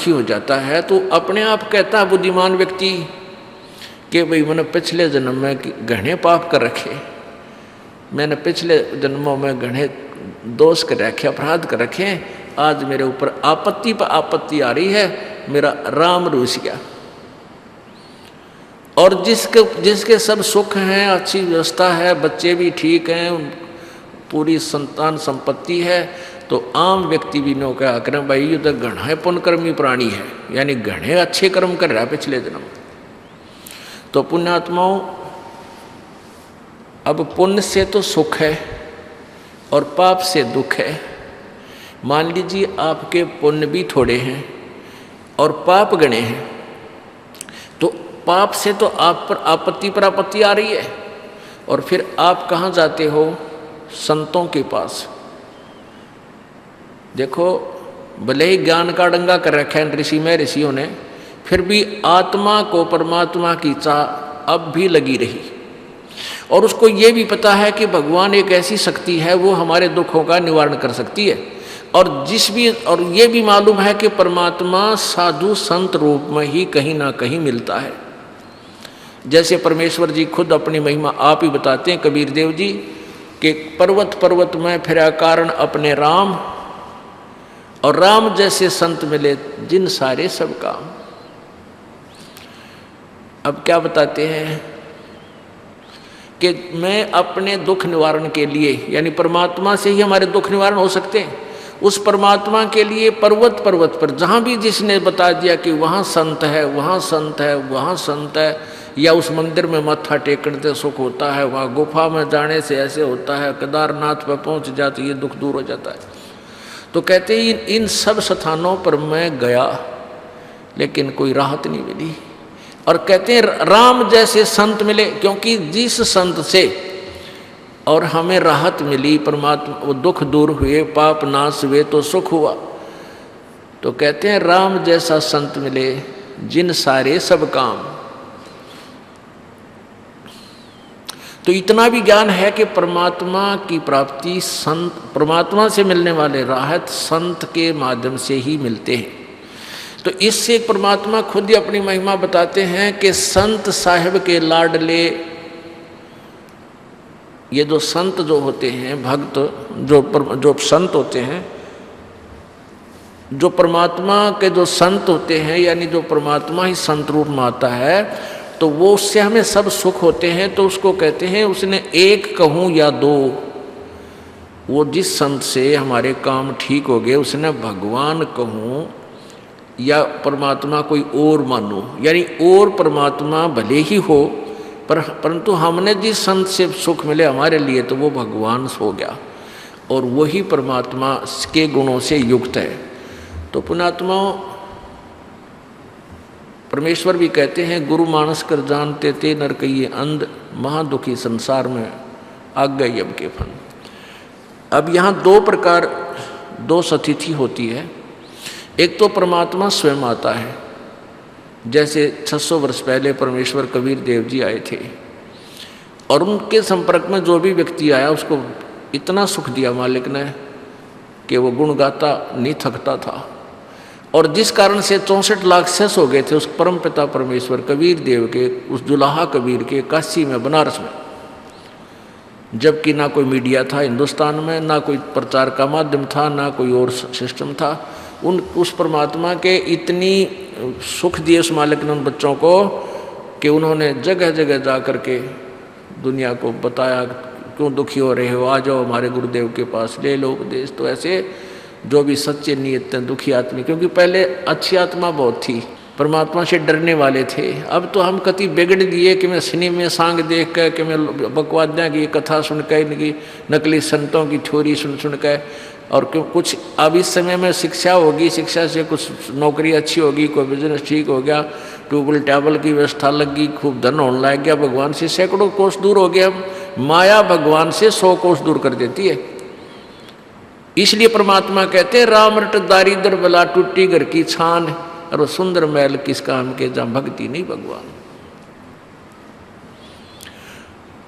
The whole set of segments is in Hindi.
दुखी हो जाता है तो अपने आप कहता है बुद्धिमान व्यक्ति कि भाई मैंने पिछले जन्म में घने पाप कर रखे, मैंने पिछले जन्मों में घने दोष कर रखे, अपराध कर रखे, आज मेरे ऊपर आपत्ति पर आपत्ति आ रही है, मेरा राम रूस गया। और जिसके सब सुख हैं, अच्छी व्यवस्था है, बच्चे भी ठीक हैं, पूरी संतान संपत्ति है, तो आम व्यक्ति भी नो क्या करें, भाई ये तो घना पुण्यकर्मी प्राणी है, यानी घने अच्छे कर्म कर रहा है पिछले जन्म। तो पुण्यात्माओं, अब पुण्य से तो सुख है और पाप से दुख है। मान लीजिए आपके पुण्य भी थोड़े हैं और पाप गणे हैं, तो पाप से तो आप पर आपत्ति आ रही है, और फिर आप कहाँ जाते हो? संतों के पास। देखो, भले ही ज्ञान का डंगा कर रखा है ऋषियों ने, फिर भी आत्मा को परमात्मा की चाह अब भी लगी रही, और उसको ये भी पता है कि भगवान एक ऐसी शक्ति है वो हमारे दुखों का निवारण कर सकती है, और ये भी मालूम है कि परमात्मा साधु संत रूप में ही कहीं ना कहीं मिलता है। जैसे परमेश्वर जी खुद अपनी महिमा आप ही बताते हैं, कबीर देव जी, कि पर्वत पर्वत में फिरा कारण अपने राम, और राम जैसे संत मिले जिन सारे सब काम। अब क्या बताते हैं कि मैं अपने दुख निवारण के लिए, यानी परमात्मा से ही हमारे दुख निवारण हो सकते हैं, उस परमात्मा के लिए पर्वत पर्वत पर जहाँ भी जिसने बता दिया कि वहाँ संत है, वहाँ संत है, वहाँ संत है, या उस मंदिर में माथा टेकने से सुख होता है, वहाँ गुफा में जाने से ऐसे होता है, केदारनाथ पर पहुँच जाते ये दुख दूर हो जाता है। तो कहते हैं इन सब स्थानों पर मैं गया लेकिन कोई राहत नहीं मिली, और कहते हैं राम जैसे संत मिले, क्योंकि जिस संत से और हमें राहत मिली, परमात्मा वो दुख दूर हुए, पाप नाश हुए तो सुख हुआ। तो कहते हैं राम जैसा संत मिले जिन सारे सब काम। तो इतना भी ज्ञान है कि परमात्मा की प्राप्ति संत, परमात्मा से मिलने वाले राहत संत के माध्यम से ही मिलते हैं। तो इससे परमात्मा खुद ही अपनी महिमा बताते हैं कि संत साहिब के लाडले, ये जो संत जो होते हैं, भक्त जो संत होते हैं, जो परमात्मा के जो संत होते हैं, यानी जो परमात्मा ही संत रूप में आता है, तो वो उससे हमें सब सुख होते हैं। तो उसको कहते हैं, उसने एक कहूँ या दो, वो जिस संत से हमारे काम ठीक हो गए उसने भगवान कहूँ या परमात्मा कोई और मानो, यानी और परमात्मा भले ही हो, परंतु हमने जिस संत से सुख मिले हमारे लिए, तो वो भगवान हो गया, और वही परमात्मा के गुणों से युक्त है। तो पुण्यात्माओं, परमेश्वर भी कहते हैं, गुरु मानस कर जानते ते नर कहिए अंध, महादुखी संसार में आग गई अब के फन। अब यहाँ दो सतिथि होती है। एक तो परमात्मा स्वयं आता है, जैसे 600 वर्ष पहले परमेश्वर कबीर देव जी आए थे, और उनके संपर्क में जो भी व्यक्ति आया उसको इतना सुख दिया मालिक ने कि वो गुण गाता नहीं थकता था, और जिस कारण से 64 लाख शेष हो गए थे उस परम पिता परमेश्वर कबीर देव के, उस जुलाहा कबीर के काशी में, बनारस में। जबकि ना कोई मीडिया था हिंदुस्तान में, ना कोई प्रचार का माध्यम था, ना कोई और सिस्टम था। उस परमात्मा के इतनी सुख दिए उस मालिक ने उन बच्चों को कि उन्होंने जगह जगह जा कर के दुनिया को बताया, क्यों दुखी हो रहे हो, आ जाओ हमारे गुरुदेव के पास, ले लो उपदेश। तो ऐसे जो भी सच्चे नियत दुखी आदमी, क्योंकि पहले अच्छी आत्मा बहुत थी, परमात्मा से डरने वाले थे। अब तो हम कति बिगड़ दिए कि मैं सिनेमा में सांग देख कर, कि मैं बकवादियाँ की कथा सुन कर, इनकी नकली संतों की थ्योरी सुन कर, और क्यों कुछ अब इस समय में शिक्षा होगी, शिक्षा से कुछ नौकरी अच्छी होगी, कोई बिजनेस ठीक हो गया, ट्यूबल टैबल की व्यवस्था लग गई, खूब धन होने लग गया, भगवान से सैकड़ों कोस दूर हो गए हम। माया भगवान से 100 कोस दूर कर देती है। इसलिए परमात्मा कहते हैं, राम रट दारिद्र बला टूटी घर की छान, और वो सुंदर महल किस काम के जहाँ भक्ति नहीं भगवान।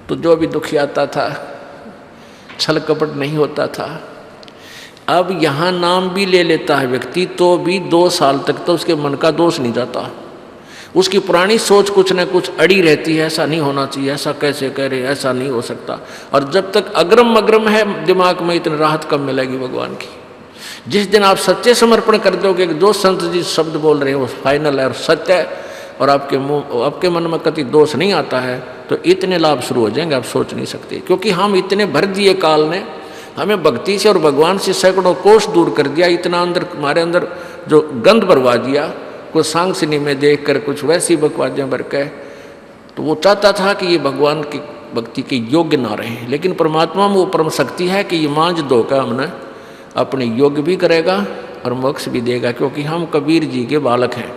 तो जो भी दुखी आता था, छल कपट नहीं होता था। अब यहाँ नाम भी ले लेता है व्यक्ति तो भी 2 साल तक तो उसके मन का दोष नहीं जाता। उसकी पुरानी सोच कुछ न कुछ अड़ी रहती है, ऐसा नहीं होना चाहिए, ऐसा कैसे कह रहे, ऐसा नहीं हो सकता। और जब तक अग्रम अग्रम है दिमाग में, इतनी राहत कब मिलेगी भगवान की। जिस दिन आप सच्चे समर्पण कर दोगे कि जो संत जी शब्द बोल रहे हैं वो फाइनल है और सत्य है, और आपके मन में कति दोष नहीं आता है, तो इतने लाभ शुरू हो जाएंगे आप सोच नहीं सकते। क्योंकि हम इतने भर दिए, काल ने हमें भक्ति से और भगवान से सैकड़ों कोष दूर कर दिया, इतना अंदर हमारे अंदर जो गंध भरवा दिया, कुछ सांगसनी में देख कर कुछ वैसी बकवादियाँ भर के। तो वो चाहता था कि ये भगवान की भक्ति के योग्य ना रहे, लेकिन परमात्मा में वो परम शक्ति है कि ये मांझ धोकर हमने अपने योग्य भी करेगा और मोक्ष भी देगा। क्योंकि हम कबीर जी के बालक हैं,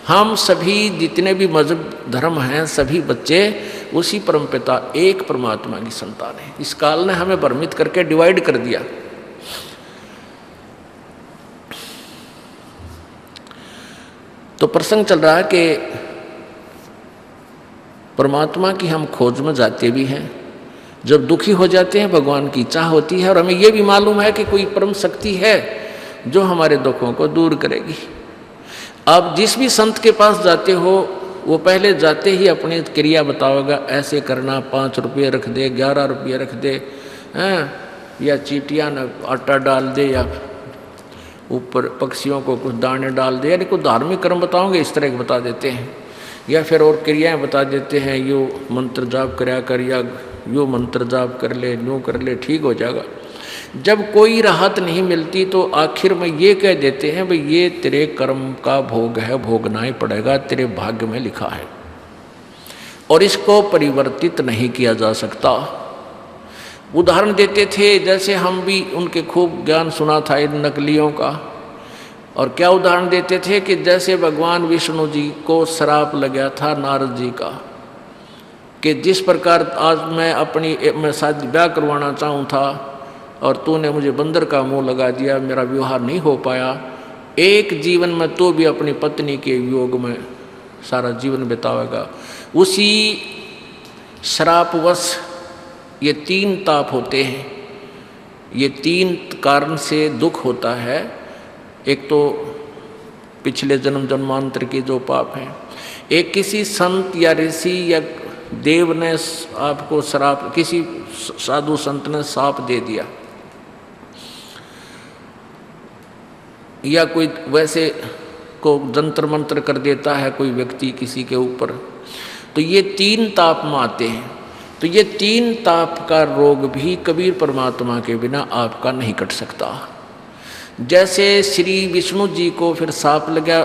हम सभी जितने भी मजहब धर्म हैं सभी बच्चे उसी परमपिता एक परमात्मा की संतान है। इस काल ने हमें भ्रमित करके डिवाइड कर दिया। तो प्रसंग चल रहा है कि परमात्मा की हम खोज में जाते भी हैं, जब दुखी हो जाते हैं भगवान की चाह होती है, और हमें यह भी मालूम है कि कोई परम शक्ति है जो हमारे दुखों को दूर करेगी। आप जिस भी संत के पास जाते हो वो पहले जाते ही अपनी क्रिया बताओगा, ऐसे करना, 5 रुपये रख दे, 11 रुपये रख दे, या चीटियाँ न आटा डाल दे, या ऊपर पक्षियों को कुछ दाने डाल दे, यानी कुछ धार्मिक कर्म बताओगे इस तरह के बता देते हैं, या फिर और क्रियाएं बता देते हैं, यो मंत्र जाप कराया कर, या यो मंत्र जाप कर ले, यूँ कर ले, ठीक हो जाएगा। जब कोई राहत नहीं मिलती तो आखिर में ये कह देते हैं भाई ये तेरे कर्म का भोग है, भोगना ही पड़ेगा, तेरे भाग्य में लिखा है और इसको परिवर्तित नहीं किया जा सकता। उदाहरण देते थे, जैसे हम भी उनके खूब ज्ञान सुना था इन नकलियों का। और क्या उदाहरण देते थे कि जैसे भगवान विष्णु जी को श्राप लगा था नारद जी का, कि जिस प्रकार आज मैं शादी ब्याह करवाना चाहूँ था और तूने मुझे बंदर का मुंह लगा दिया, मेरा विवाह नहीं हो पाया, एक जीवन में तो भी अपनी पत्नी के वियोग में सारा जीवन बितावेगा। उसी श्रापवश ये 3 ताप होते हैं, ये 3 कारण से दुख होता है। एक तो पिछले जन्म जन्मांतर के जो पाप हैं, एक किसी संत या ऋषि या देव ने आपको श्राप, किसी साधु संत ने श्राप दे दिया, या कोई वैसे को जंतर मंत्र कर देता है कोई व्यक्ति किसी के ऊपर, तो ये 3 ताप में आते हैं। तो ये 3 ताप का रोग भी कबीर परमात्मा के बिना आपका नहीं कट सकता। जैसे श्री विष्णु जी को फिर साप लगा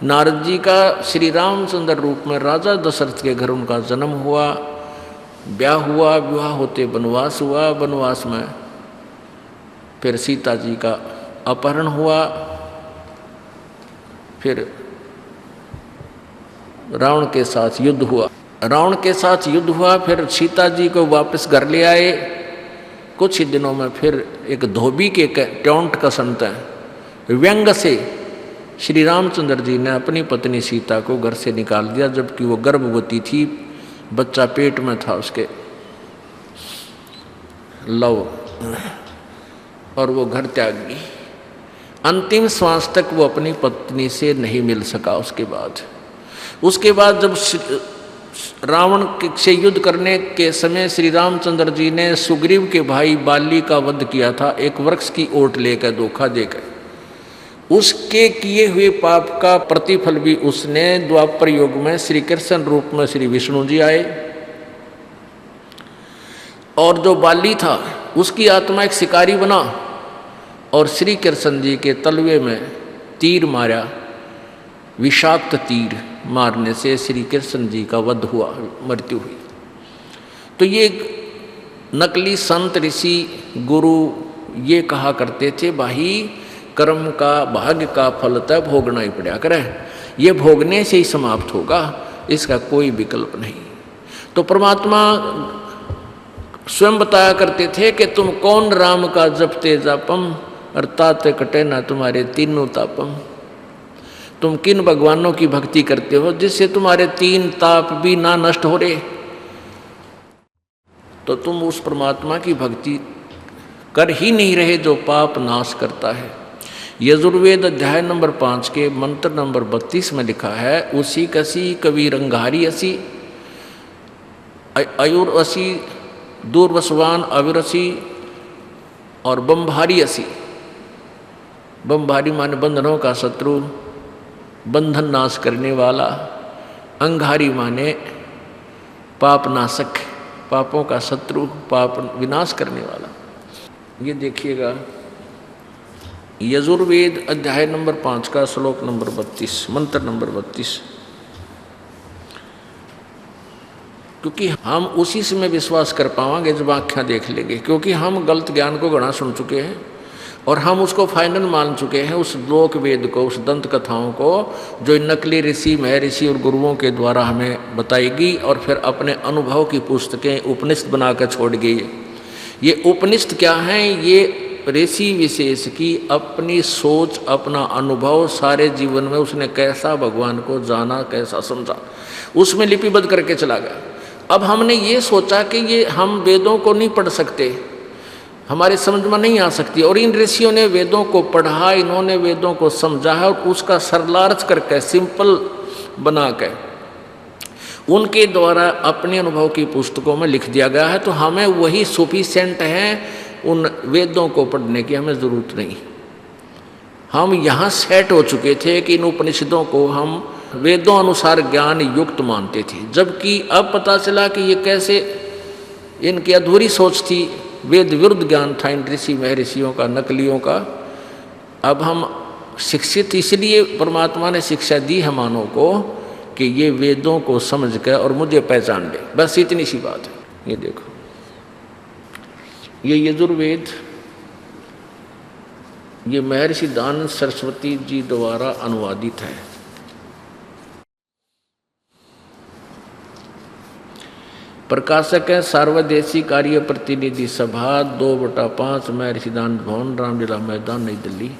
नारद जी का, श्री रामचंद्र रूप में राजा दशरथ के घर उनका जन्म हुआ, ब्याह हुआ, विवाह होते वनवास हुआ, वनवास में फिर सीता जी का अपहरण हुआ, फिर रावण के साथ युद्ध हुआ, फिर सीता जी को वापस घर ले आए। कुछ ही दिनों में फिर एक धोबी के टोंट का संत है व्यंग से श्री रामचंद्र जी ने अपनी पत्नी सीता को घर से निकाल दिया, जबकि वो गर्भवती थी, बच्चा पेट में था उसके, लव, और वो घर त्याग गई। अंतिम श्वास तक वो अपनी पत्नी से नहीं मिल सका। उसके बाद जब रावण से युद्ध करने के समय श्री रामचंद्र जी ने सुग्रीव के भाई बाली का वध किया था, एक वृक्ष की ओट लेकर, धोखा देकर। उसके किए हुए पाप का प्रतिफल भी उसने द्वापर युग में श्री कृष्ण रूप में श्री विष्णु जी आए, और जो बाली था उसकी आत्मा एक शिकारी बना और श्री कृष्ण जी के तलवे में तीर मारा। विषाक्त तीर मारने से श्री कृष्ण जी का वध हुआ, मृत्यु हुई। तो ये नकली संत ऋषि गुरु ये कहा करते थे, भाई कर्म का भाग्य का फल तब भोगना ही पड़ा करे, ये भोगने से ही समाप्त होगा, इसका कोई विकल्प नहीं। तो परमात्मा स्वयं बताया करते थे कि तुम कौन राम का जपते जापम, अर्थात कटे ना तुम्हारे 3 तापम। तुम किन भगवानों की भक्ति करते हो जिससे तुम्हारे 3 ताप भी ना नष्ट हो रहे, तो तुम उस परमात्मा की भक्ति कर ही नहीं रहे जो पाप नाश करता है। यजुर्वेद अध्याय नंबर 5 के मंत्र नंबर 32 में लिखा है, उसी कसी कबीर अंगारी असी अयुर असी दूरवसवान अविरसी और बम्भारी असी। बम्भारी माने बंधनों का शत्रु, बंधन नाश करने वाला। अंगारी माने पाप नाशक, पापों का शत्रु, पाप विनाश करने वाला। ये देखिएगा यजुर्वेद अध्याय नंबर 5 का श्लोक नंबर 32, मंत्र नंबर 32। क्योंकि हम उसी से में विश्वास कर पाएंगे जब आख्या देख लेंगे, क्योंकि हम गलत ज्ञान को घना सुन चुके हैं और हम उसको फाइनल मान चुके हैं, उस लोक वेद को, उस दंत कथाओं को जो नकली ऋषि महर्षि और गुरुओं के द्वारा हमें बताएगी और फिर अपने अनुभव की पुस्तकें उपनिषद बनाकर छोड़ गई। ये उपनिषद क्या हैं? ये ऋषि विशेष की अपनी सोच, अपना अनुभव, सारे जीवन में उसने कैसा भगवान को जाना, कैसा समझा, उसमें लिपिबद्ध करके चला गया। अब हमने ये सोचा कि ये हम वेदों को नहीं पढ़ सकते, हमारे समझ में नहीं आ सकती, और इन ऋषियों ने वेदों को पढ़ा, इन्होंने वेदों को समझा है और उसका सरलार्थ करके, सिंपल बना के उनके द्वारा अपने अनुभव की पुस्तकों में लिख दिया गया है। तो हमें वही सफिशिएंट है, उन वेदों को पढ़ने की हमें ज़रूरत नहीं। हम यहाँ सेट हो चुके थे कि इन उपनिषदों को हम वेदों अनुसार ज्ञान युक्त मानते थे, जबकि अब पता चला कि ये कैसे इनकी अधूरी सोच थी, वेद विरुद्ध ज्ञान था इन ऋषि महर्षियों का, नकलियों का। अब हम शिक्षित, इसलिए परमात्मा ने शिक्षा दी है मानव को कि ये वेदों को समझ कर और मुझे पहचान ले, बस इतनी सी बात है। ये देखो, ये यजुर्वेद, ये महर्षि दयानंद सरस्वती जी द्वारा अनुवादित है। प्रकाशक है सार्वदेशी कार्य प्रतिनिधि सभा 2/5 महर्षि दयानंद भवन, रामलीला मैदान, नई दिल्ली।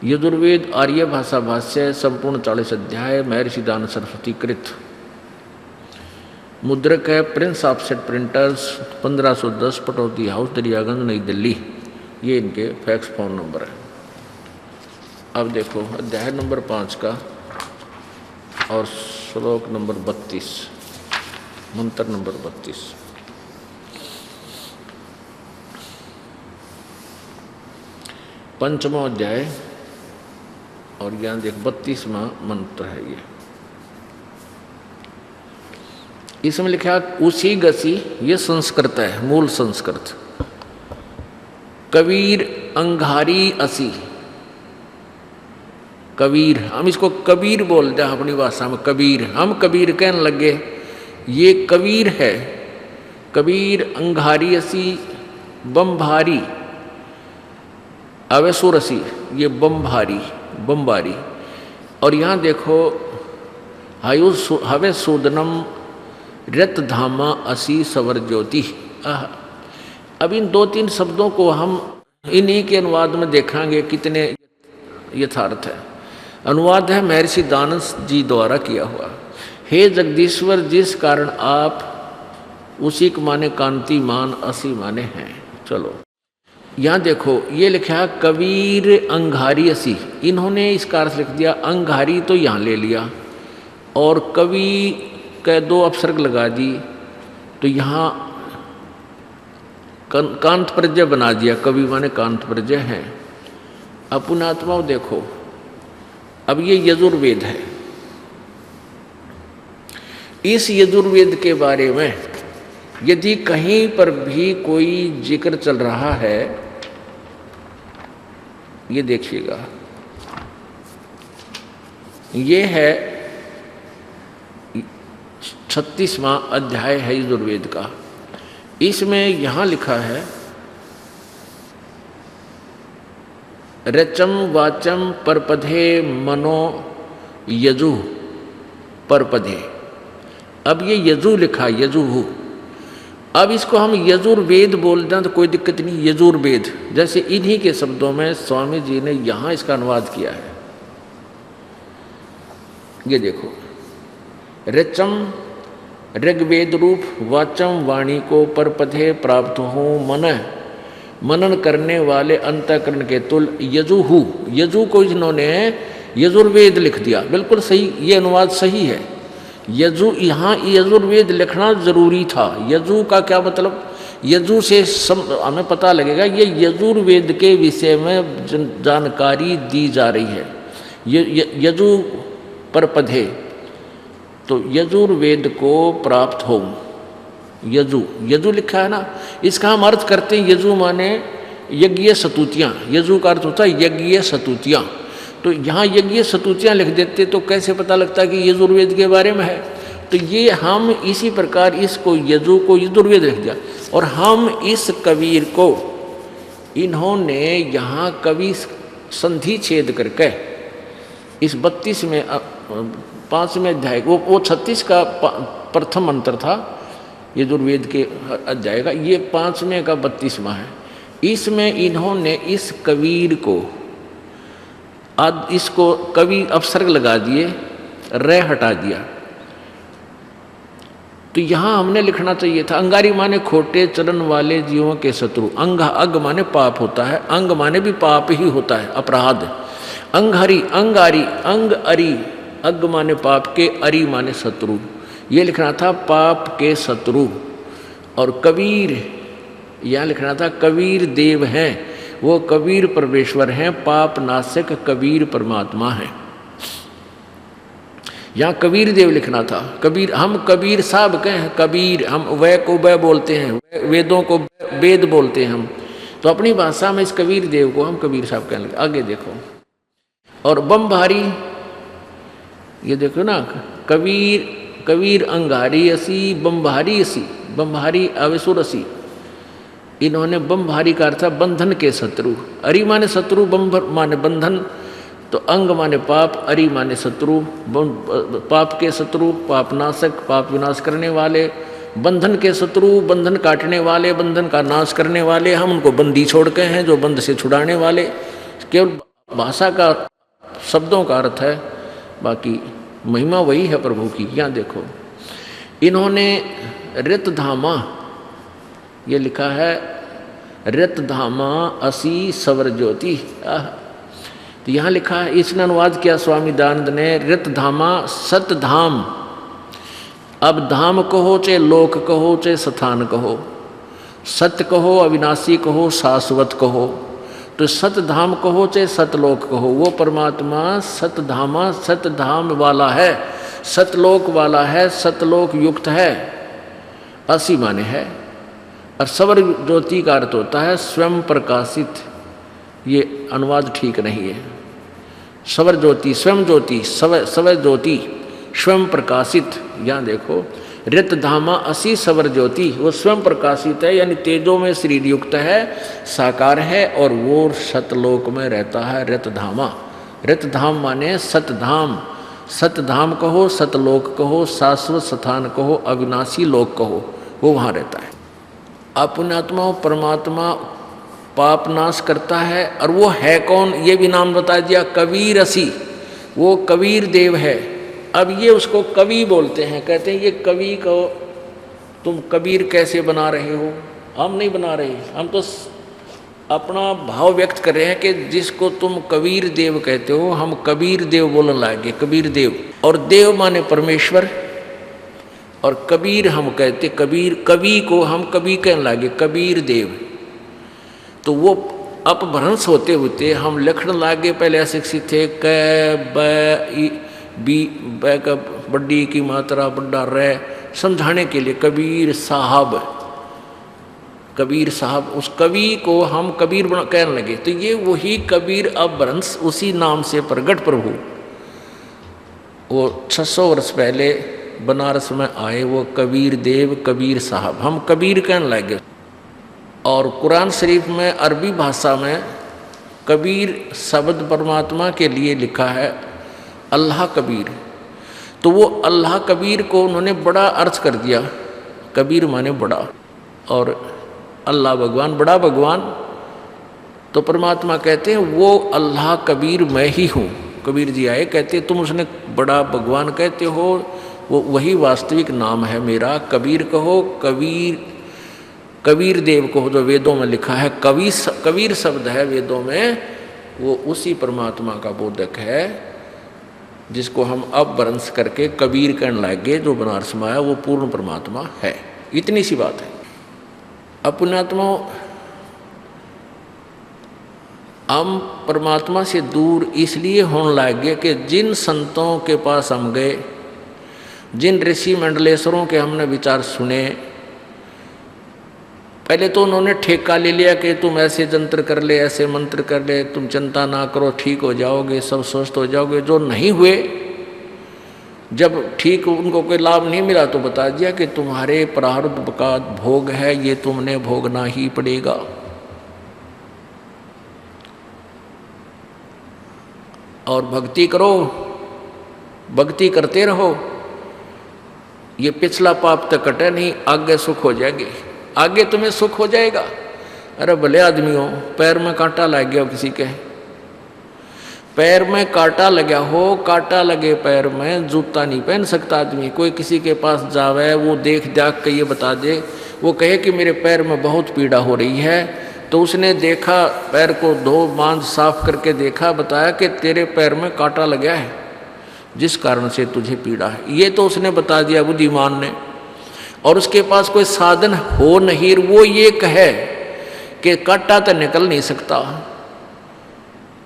यजुर्वेद आर्य भाषा भाष्य संपूर्ण 40 अध्याय, महर्षि दयानंद सरस्वती कृत। मुद्रक है Prince offset printers, 1510 Pataudi house, Daryaganj, नई दिल्ली। ये इनके फैक्स फोन नंबर है। अब देखो अध्याय नंबर 5 का और श्लोक नंबर 32, मंत्र नंबर 32। पंचमा अध्याय और यहाँ देख 32वां मंत्र है। ये इसमें लिखा उसी गसी, ये संस्कृत है, मूल संस्कृत। कबीर अंगारी असी, कबीर, हम इसको कबीर बोलते हैं अपनी भाषा में, कबीर, हम कबीर कहने लगे, ये कबीर है। कबीर अंगारी असी बम्भारी अवेसुरसी, ये बम्भारी, बम्बारी। और यहाँ देखो हवे सूदनम रत धामा असी सवर ज्योति। अब इन 2-3 शब्दों को हम इन्हीं के अनुवाद में देखेंगे कितने यथार्थ है। अनुवाद है महर्षि दयानंद जी द्वारा किया हुआ। हे जगदीश्वर, जिस कारण आप उसी के माने कांतिमान, असी माने हैं। चलो यहाँ देखो, ये लिखा कबीर अंगारी असी, इन्होंने इसका अर्थ लिख दिया, अंगारी तो यहाँ ले लिया और कवि के 2 अपसर्ग लगा दी, तो यहाँ कांत प्रजय बना दिया, कवि माने कांत प्रजय है। अब पुण्यात्माओं देखो, अब ये यजुर्वेद है। इस यजुर्वेद के बारे में यदि कहीं पर भी कोई जिक्र चल रहा है, ये देखिएगा, ये है 36वां अध्याय है यजुर्वेद का। इसमें यहाँ लिखा है रचम वाचम परपधे मनो यजु परपधे। अब ये यजु लिखा, यजुहु। अब इसको हम यजुर्वेद बोलते हैं तो कोई दिक्कत नहीं, यजुर्वेद, जैसे इन्हीं के शब्दों में स्वामी जी ने यहाँ इसका अनुवाद किया है। ये देखो, रचम ऋग्वेद रूप, वाचम वाणी को परपधे प्राप्त हूँ मन मनन करने वाले अंतःकरण के तुल यजुहु, यजु को इन्होंने यजुर्वेद लिख दिया। बिल्कुल सही, ये अनुवाद सही है। यजु, यहाँ यजुर्वेद लिखना जरूरी था। यजु का क्या मतलब, यजु से हमें पता लगेगा ये यजुर्वेद के विषय में जानकारी दी जा रही है। यजु पर पधे, तो यजुर्वेद को प्राप्त हो, यजु, यजु लिखा है ना, इसका हम अर्थ करते हैं यजु माने यज्ञ सतुतियाँ। यजु का अर्थ होता है यज्ञ सतुतियाँ। तो यहाँ यज्ञ सतुतियाँ लिख देते तो कैसे पता लगता है कि यजुर्वेद के बारे में है। तो ये हम इसी प्रकार इसको यजु को यजुर्वेद लिख दिया। और हम इस कबीर को इन्होंने यहाँ कवि संधि छेद करके इस 32 में 5वें अध्याय, वो 36 का प्रथम मंत्र था यजुर्वेद के अध्याय का, ये 5वें का 32वां है। इसमें इन्होंने इस कबीर को इसको कवि अपसर्ग लगा दिए, रे हटा दिया। तो यहाँ हमने लिखना चाहिए था अंगारी माने खोटे चलन वाले जीवों के शत्रु। अंग, अग माने पाप होता है, अंग माने भी पाप ही होता है, अपराध। अंगहरी, अंगारी, अंग अरी, अग माने पाप के, अरी माने शत्रु। ये लिखना था पाप के शत्रु। और कबीर यहाँ लिखना था कबीर देव हैं, वो कबीर परमेश्वर हैं, पाप नाशक कबीर परमात्मा है। यहाँ कबीर देव लिखना था। कबीर, हम कबीर साहब कहें, कबीर, हम वै को वै बोलते हैं, वेदों को वेद बोलते हैं हम, तो अपनी भाषा में इस कबीर देव को हम कबीर साहब कहने लगे। आगे देखो, और बम भारी, ये देखो ना, कबीर, कबीर अंगारी असी, बम भारी असी, बम भारी आवेशुर असी। इन्होंने बम भारी का अर्थ बंधन के शत्रु। अरि माने शत्रु, बम माने बंधन, तो अंग माने पाप, अरि माने शत्रु, पाप के शत्रु, पाप नाशक, पाप विनाश करने वाले, बंधन के शत्रु, बंधन काटने वाले, बंधन का नाश करने वाले। हम उनको बंदी छोड़ के हैं, जो बंद से छुड़ाने वाले। केवल भाषा का, शब्दों का अर्थ है, बाकी महिमा वही है प्रभु की। यहाँ देखो, इन्होंने रितधामा, ये लिखा है रितधामा असी सवर ज्योति। तो यहाँ लिखा है, इसने अनुवाद किया स्वामी दयानंद ने, रितधामा सतधाम। अब धाम कहो चाहे लोक कहो चाहे स्थान कहो, सत्य कहो, अविनाशी कहो, शाश्वत कहो। तो सतधाम कहो चाहे सतलोक कहो, वो परमात्मा सतधामा, सतधाम वाला है, सतलोक वाला है, सतलोक युक्त है, असी माने है। और सवर ज्योति का अर्थ होता है स्वयं प्रकाशित। ये अनुवाद ठीक नहीं है। सवर ज्योति, स्वयं ज्योति, सवर ज्योति, स्वयं प्रकाशित। यहाँ देखो, रितधामा असी सवर ज्योति, वो स्वयं प्रकाशित है, यानी तेजो में शरीर युक्त है, साकार है, और वो सतलोक में रहता है। रितधामा, रितधाम माने सतधाम, सतधाम कहो, सतलोक कहो, शाश्वत स्थान कहो, अविनाशी लोक कहो, वो वहाँ रहता है। अपनात्मा परमात्मा पाप नाश करता है। और वो है कौन, ये भी नाम बता दिया, कबीर असी, वो कबीर देव है। अब ये उसको कवि बोलते हैं, कहते हैं ये कवि को तुम कबीर कैसे बना रहे हो। हम नहीं बना रहे, हम तो अपना भाव व्यक्त कर रहे हैं कि जिसको तुम कबीर देव कहते हो, हम कबीर देव बोलने लगे, कबीर देव। और देव माने परमेश्वर, और कबीर हम कहते, कबीर, कवि को हम कवि कहने लगे, कबीर देव। तो वो अपभ्रंश होते होते हम लिखने लगे, पहले अशिक्षित थे, क ब बी, ब का बड्डी की मात्रा बड्डा रे, समझाने के लिए कबीर साहब, कबीर साहब, उस कवि को हम कबीर कहने लगे। तो ये वही कबीर अपभ्रंश उसी नाम से प्रगट प्रभु, वो 600 वर्ष पहले बनारस में आए, वो कबीर देव, कबीर साहब, हम कबीर कहने लगे। और कुरान शरीफ में अरबी भाषा में कबीर शब्द परमात्मा के लिए लिखा है अल्लाह कबीर। तो वो अल्लाह कबीर को उन्होंने बड़ा अर्थ कर दिया, कबीर माने बड़ा, और अल्लाह भगवान, बड़ा भगवान। तो परमात्मा कहते हैं वो अल्लाह कबीर मैं ही हूँ। कबीर जी आए, कहते तुम उसने बड़ा भगवान कहते हो, वो वही वास्तविक नाम है मेरा, कबीर कहो, कबीर कबीर देव को जो वेदों में लिखा है, कबीर शब्द है वेदों में, वो उसी परमात्मा का बोधक है जिसको हम अब वंश करके कबीर कहने लगे। जो बनारस में आया वो पूर्ण परमात्मा है। इतनी सी बात है। अब पुण्यात्मा, हम परमात्मा से दूर इसलिए होने लगे कि जिन संतों के पास हम गए, जिन ऋषि मंडलेश्वरों के हमने विचार सुने, पहले तो उन्होंने ठेका ले लिया कि तुम ऐसे जंत्र कर ले, ऐसे मंत्र कर ले, तुम चिंता ना करो, ठीक हो जाओगे, सब स्वस्थ हो जाओगे। जो नहीं हुए, जब ठीक उनको कोई लाभ नहीं मिला तो बता दिया कि तुम्हारे प्रारब्ध का भोग है, ये तुमने भोगना ही पड़ेगा। और भक्ति करो, भक्ति करते रहो, ये पिछला पाप तक कटे नहीं, आगे सुख हो जाएगी, आगे तुम्हें सुख हो जाएगा। अरे भले आदमी हो, पैर में कांटा लग गया हो, किसी के पैर में कांटा लगा हो, कांटा लगे पैर में जूता नहीं पहन सकता आदमी। कोई किसी के पास जावे, वो देख दाख के ये बता दे, वो कहे कि मेरे पैर में बहुत पीड़ा हो रही है, तो उसने देखा, पैर को धो मांझ साफ करके देखा, बताया कि तेरे पैर में कांटा लगा है, जिस कारण से तुझे पीड़ा है। ये तो उसने बता दिया बुद्धिमान ने, और उसके पास कोई साधन हो नहीं, वो ये कहे कि कांटा तो निकल नहीं सकता,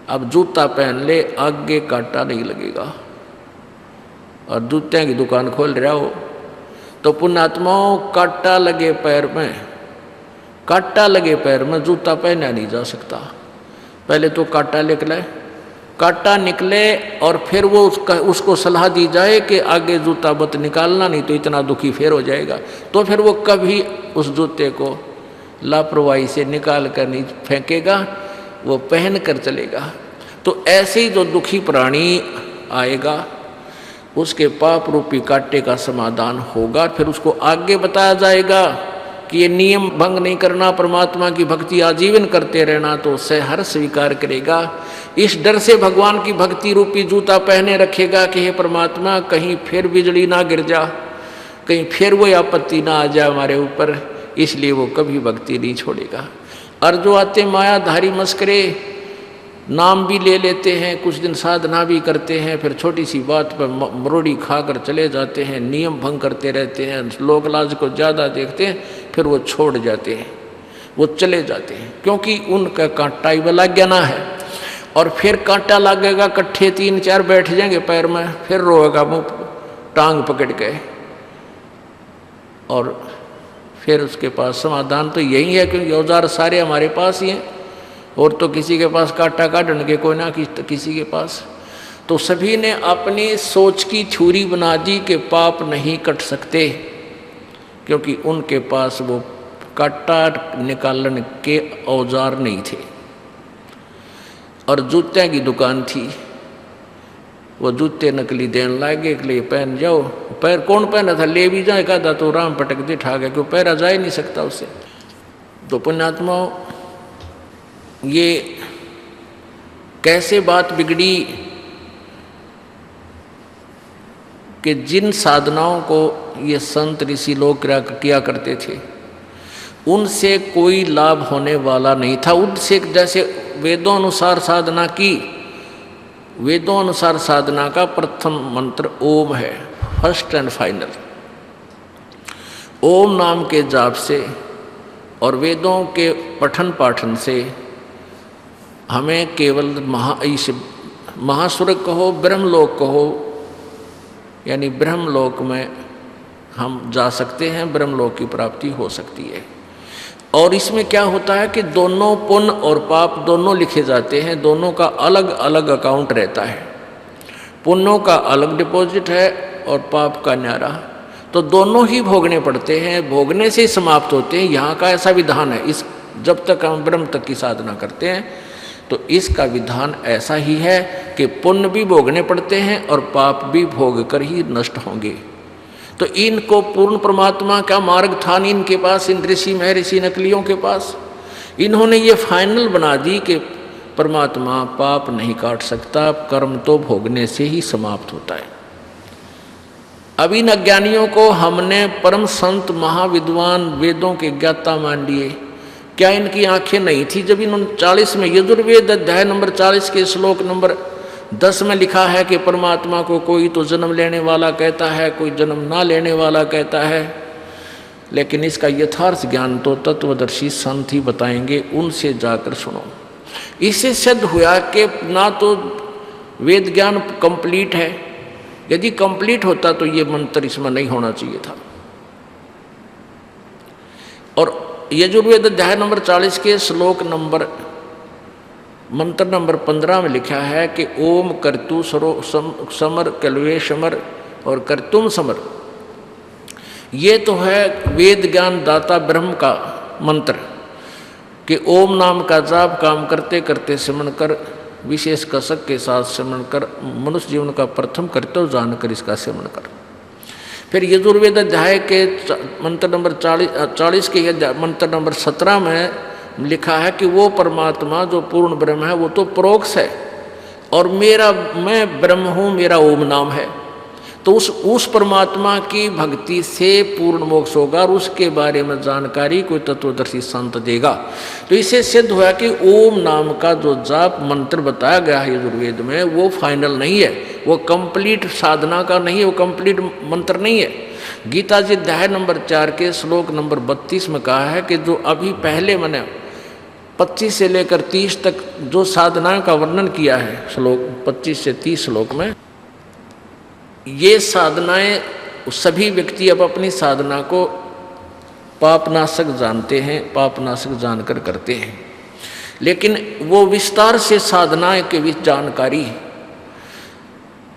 अब जूता पहन ले, आगे कांटा नहीं लगेगा। और जूते की दुकान खोल रहा हो तो पुण्यात्माओं, कांटा लगे पैर में, कांटा लगे पैर में जूता पहना नहीं जा सकता। पहले तो कांटा निकले और फिर वो उसको सलाह दी जाए कि आगे जूता मत निकालना, नहीं तो इतना दुखी फिर हो जाएगा। तो फिर वो कभी उस जूते को लापरवाही से निकाल कर नहीं फेंकेगा, वो पहन कर चलेगा। तो ऐसे ही जो दुखी प्राणी आएगा, उसके पाप रूपी कांटे का समाधान होगा। फिर उसको आगे बताया जाएगा कि ये नियम भंग नहीं करना, परमात्मा की भक्ति आजीवन करते रहना, तो उससे हर स्वीकार करेगा। इस डर से भगवान की भक्ति रूपी जूता पहने रखेगा कि हे परमात्मा, कहीं फिर बिजली ना गिर जा, कहीं फिर वो आपत्ति ना आ जाए हमारे ऊपर, इसलिए वो कभी भक्ति नहीं छोड़ेगा। और जो आते मायाधारी मस्करे, नाम भी ले लेते हैं, कुछ दिन साधना भी करते हैं, फिर छोटी सी बात पर मरोड़ी खाकर चले जाते हैं, नियम भंग करते रहते हैं, लोक लाज को ज़्यादा देखते हैं, फिर वो छोड़ जाते हैं, वो चले जाते हैं, क्योंकि उनका कांटा ही वाला ज्ञाना है। और फिर कांटा लगेगा, कट्ठे 3-4 बैठ जाएंगे पैर में, फिर रोएगा मुँह टांग पकड़ के, और फिर उसके पास समाधान तो यही है, क्योंकि औजार सारे हमारे पास ही हैं, और तो किसी के पास कांटा काटने के कोई ना किसी के पास। तो सभी ने अपनी सोच की थ्योरी बना दी कि पाप नहीं कट सकते, क्योंकि उनके पास वो कांटा निकालने के औजार नहीं थे। और जूते की दुकान थी, वो जूते नकली देने लगे कि पहन जाओ। पैर कौन पहना था, ले भी जाए का तो राम पटक दे ठा गया, क्यों पैरा जा ही नहीं सकता उससे। तो पुण्यात्माओं, ये कैसे बात बिगड़ी कि जिन साधनाओं को ये संत ऋषि लोग किया करते थे, उनसे कोई लाभ होने वाला नहीं था। उनसे जैसे वेदों अनुसार साधना की, वेदों अनुसार साधना का प्रथम मंत्र ओम है, फर्स्ट एंड फाइनल। ओम नाम के जाप से और वेदों के पठन पाठन से हमें केवल महास्वर्ग कहो, ब्रह्मलोक कहो, यानी ब्रह्मलोक में हम जा सकते हैं, ब्रह्मलोक की प्राप्ति हो सकती है। और इसमें क्या होता है कि दोनों पुण्य और पाप दोनों लिखे जाते हैं, दोनों का अलग अलग अकाउंट रहता है। पुण्यों का अलग डिपॉजिट है और पाप का न्यारा, तो दोनों ही भोगने पड़ते हैं, भोगने से ही समाप्त होते हैं। यहाँ का ऐसा विधान है, इस जब तक हम ब्रह्म तक की साधना करते हैं तो इसका विधान ऐसा ही है कि पुण्य भी भोगने पड़ते हैं और पाप भी भोग कर ही नष्ट होंगे। तो इनको पूर्ण परमात्मा का मार्ग था नहीं इनके पास, इन ऋषि महर्षि नकलियों के पास। इन्होंने ये फाइनल बना दी कि परमात्मा पाप नहीं काट सकता, कर्म तो भोगने से ही समाप्त होता है। अब इन अज्ञानियों को हमने परम संत महाविद्वान वेदों के ज्ञाता मान लिए। क्या इनकी आंखें नहीं थी जब इन्होंने 40 में यजुर्वेद अध्याय नंबर 40 के श्लोक नंबर 10 में लिखा है कि परमात्मा को कोई तो जन्म लेने वाला कहता है, कोई जन्म ना लेने वाला कहता है। लेकिन इसका यथार्थ ज्ञान तो तत्वदर्शी संत ही बताएंगे, उनसे जाकर सुनो। इससे सिद्ध हुआ कि ना तो वेद ज्ञान कंप्लीट है, यदि कंप्लीट होता तो ये मंत्र इसमें नहीं होना चाहिए था। और यजुर्वेद अध्याय नंबर 40 के श्लोक नंबर मंत्र नंबर 15 में लिखा है कि ओम कर्तु समर कलवे समर और कर्तुम समर। ये तो है वेद ज्ञान दाता ब्रह्म का मंत्र कि ओम नाम का जाप काम करते करते सिमरण कर, विशेष कसक के साथ सिमरण कर, मनुष्य जीवन का प्रथम कर्तव्य जानकर इसका सिमरण कर। फिर यजुर्वेद अध्याय के मंत्र नंबर 40 के मंत्र नंबर 17 में लिखा है कि वो परमात्मा जो पूर्ण ब्रह्म है वो तो परोक्ष है, और मैं ब्रह्म हूँ, मेरा ओम नाम है। तो उस परमात्मा की भक्ति से पूर्ण मोक्ष होगा, और उसके बारे में जानकारी कोई तत्वदर्शी संत देगा। तो इससे सिद्ध हुआ कि ओम नाम का जो जाप मंत्र बताया गया है यजुर्वेद में, वो फाइनल नहीं है, वो कंप्लीट साधना का नहीं है, वो कंप्लीट मंत्र नहीं है। गीता जी अध्याय नंबर 4 के श्लोक नंबर 32 में कहा है कि जो अभी पहले मैंने 25 से लेकर 30 तक जो साधना का वर्णन किया है, श्लोक 25 से 30 श्लोक में, ये साधनाएं सभी व्यक्ति अब अपनी साधना को पापनाशक जानते हैं, पापनाशक जानकर करते हैं। लेकिन वो विस्तार से साधनाएं के बीच जानकारी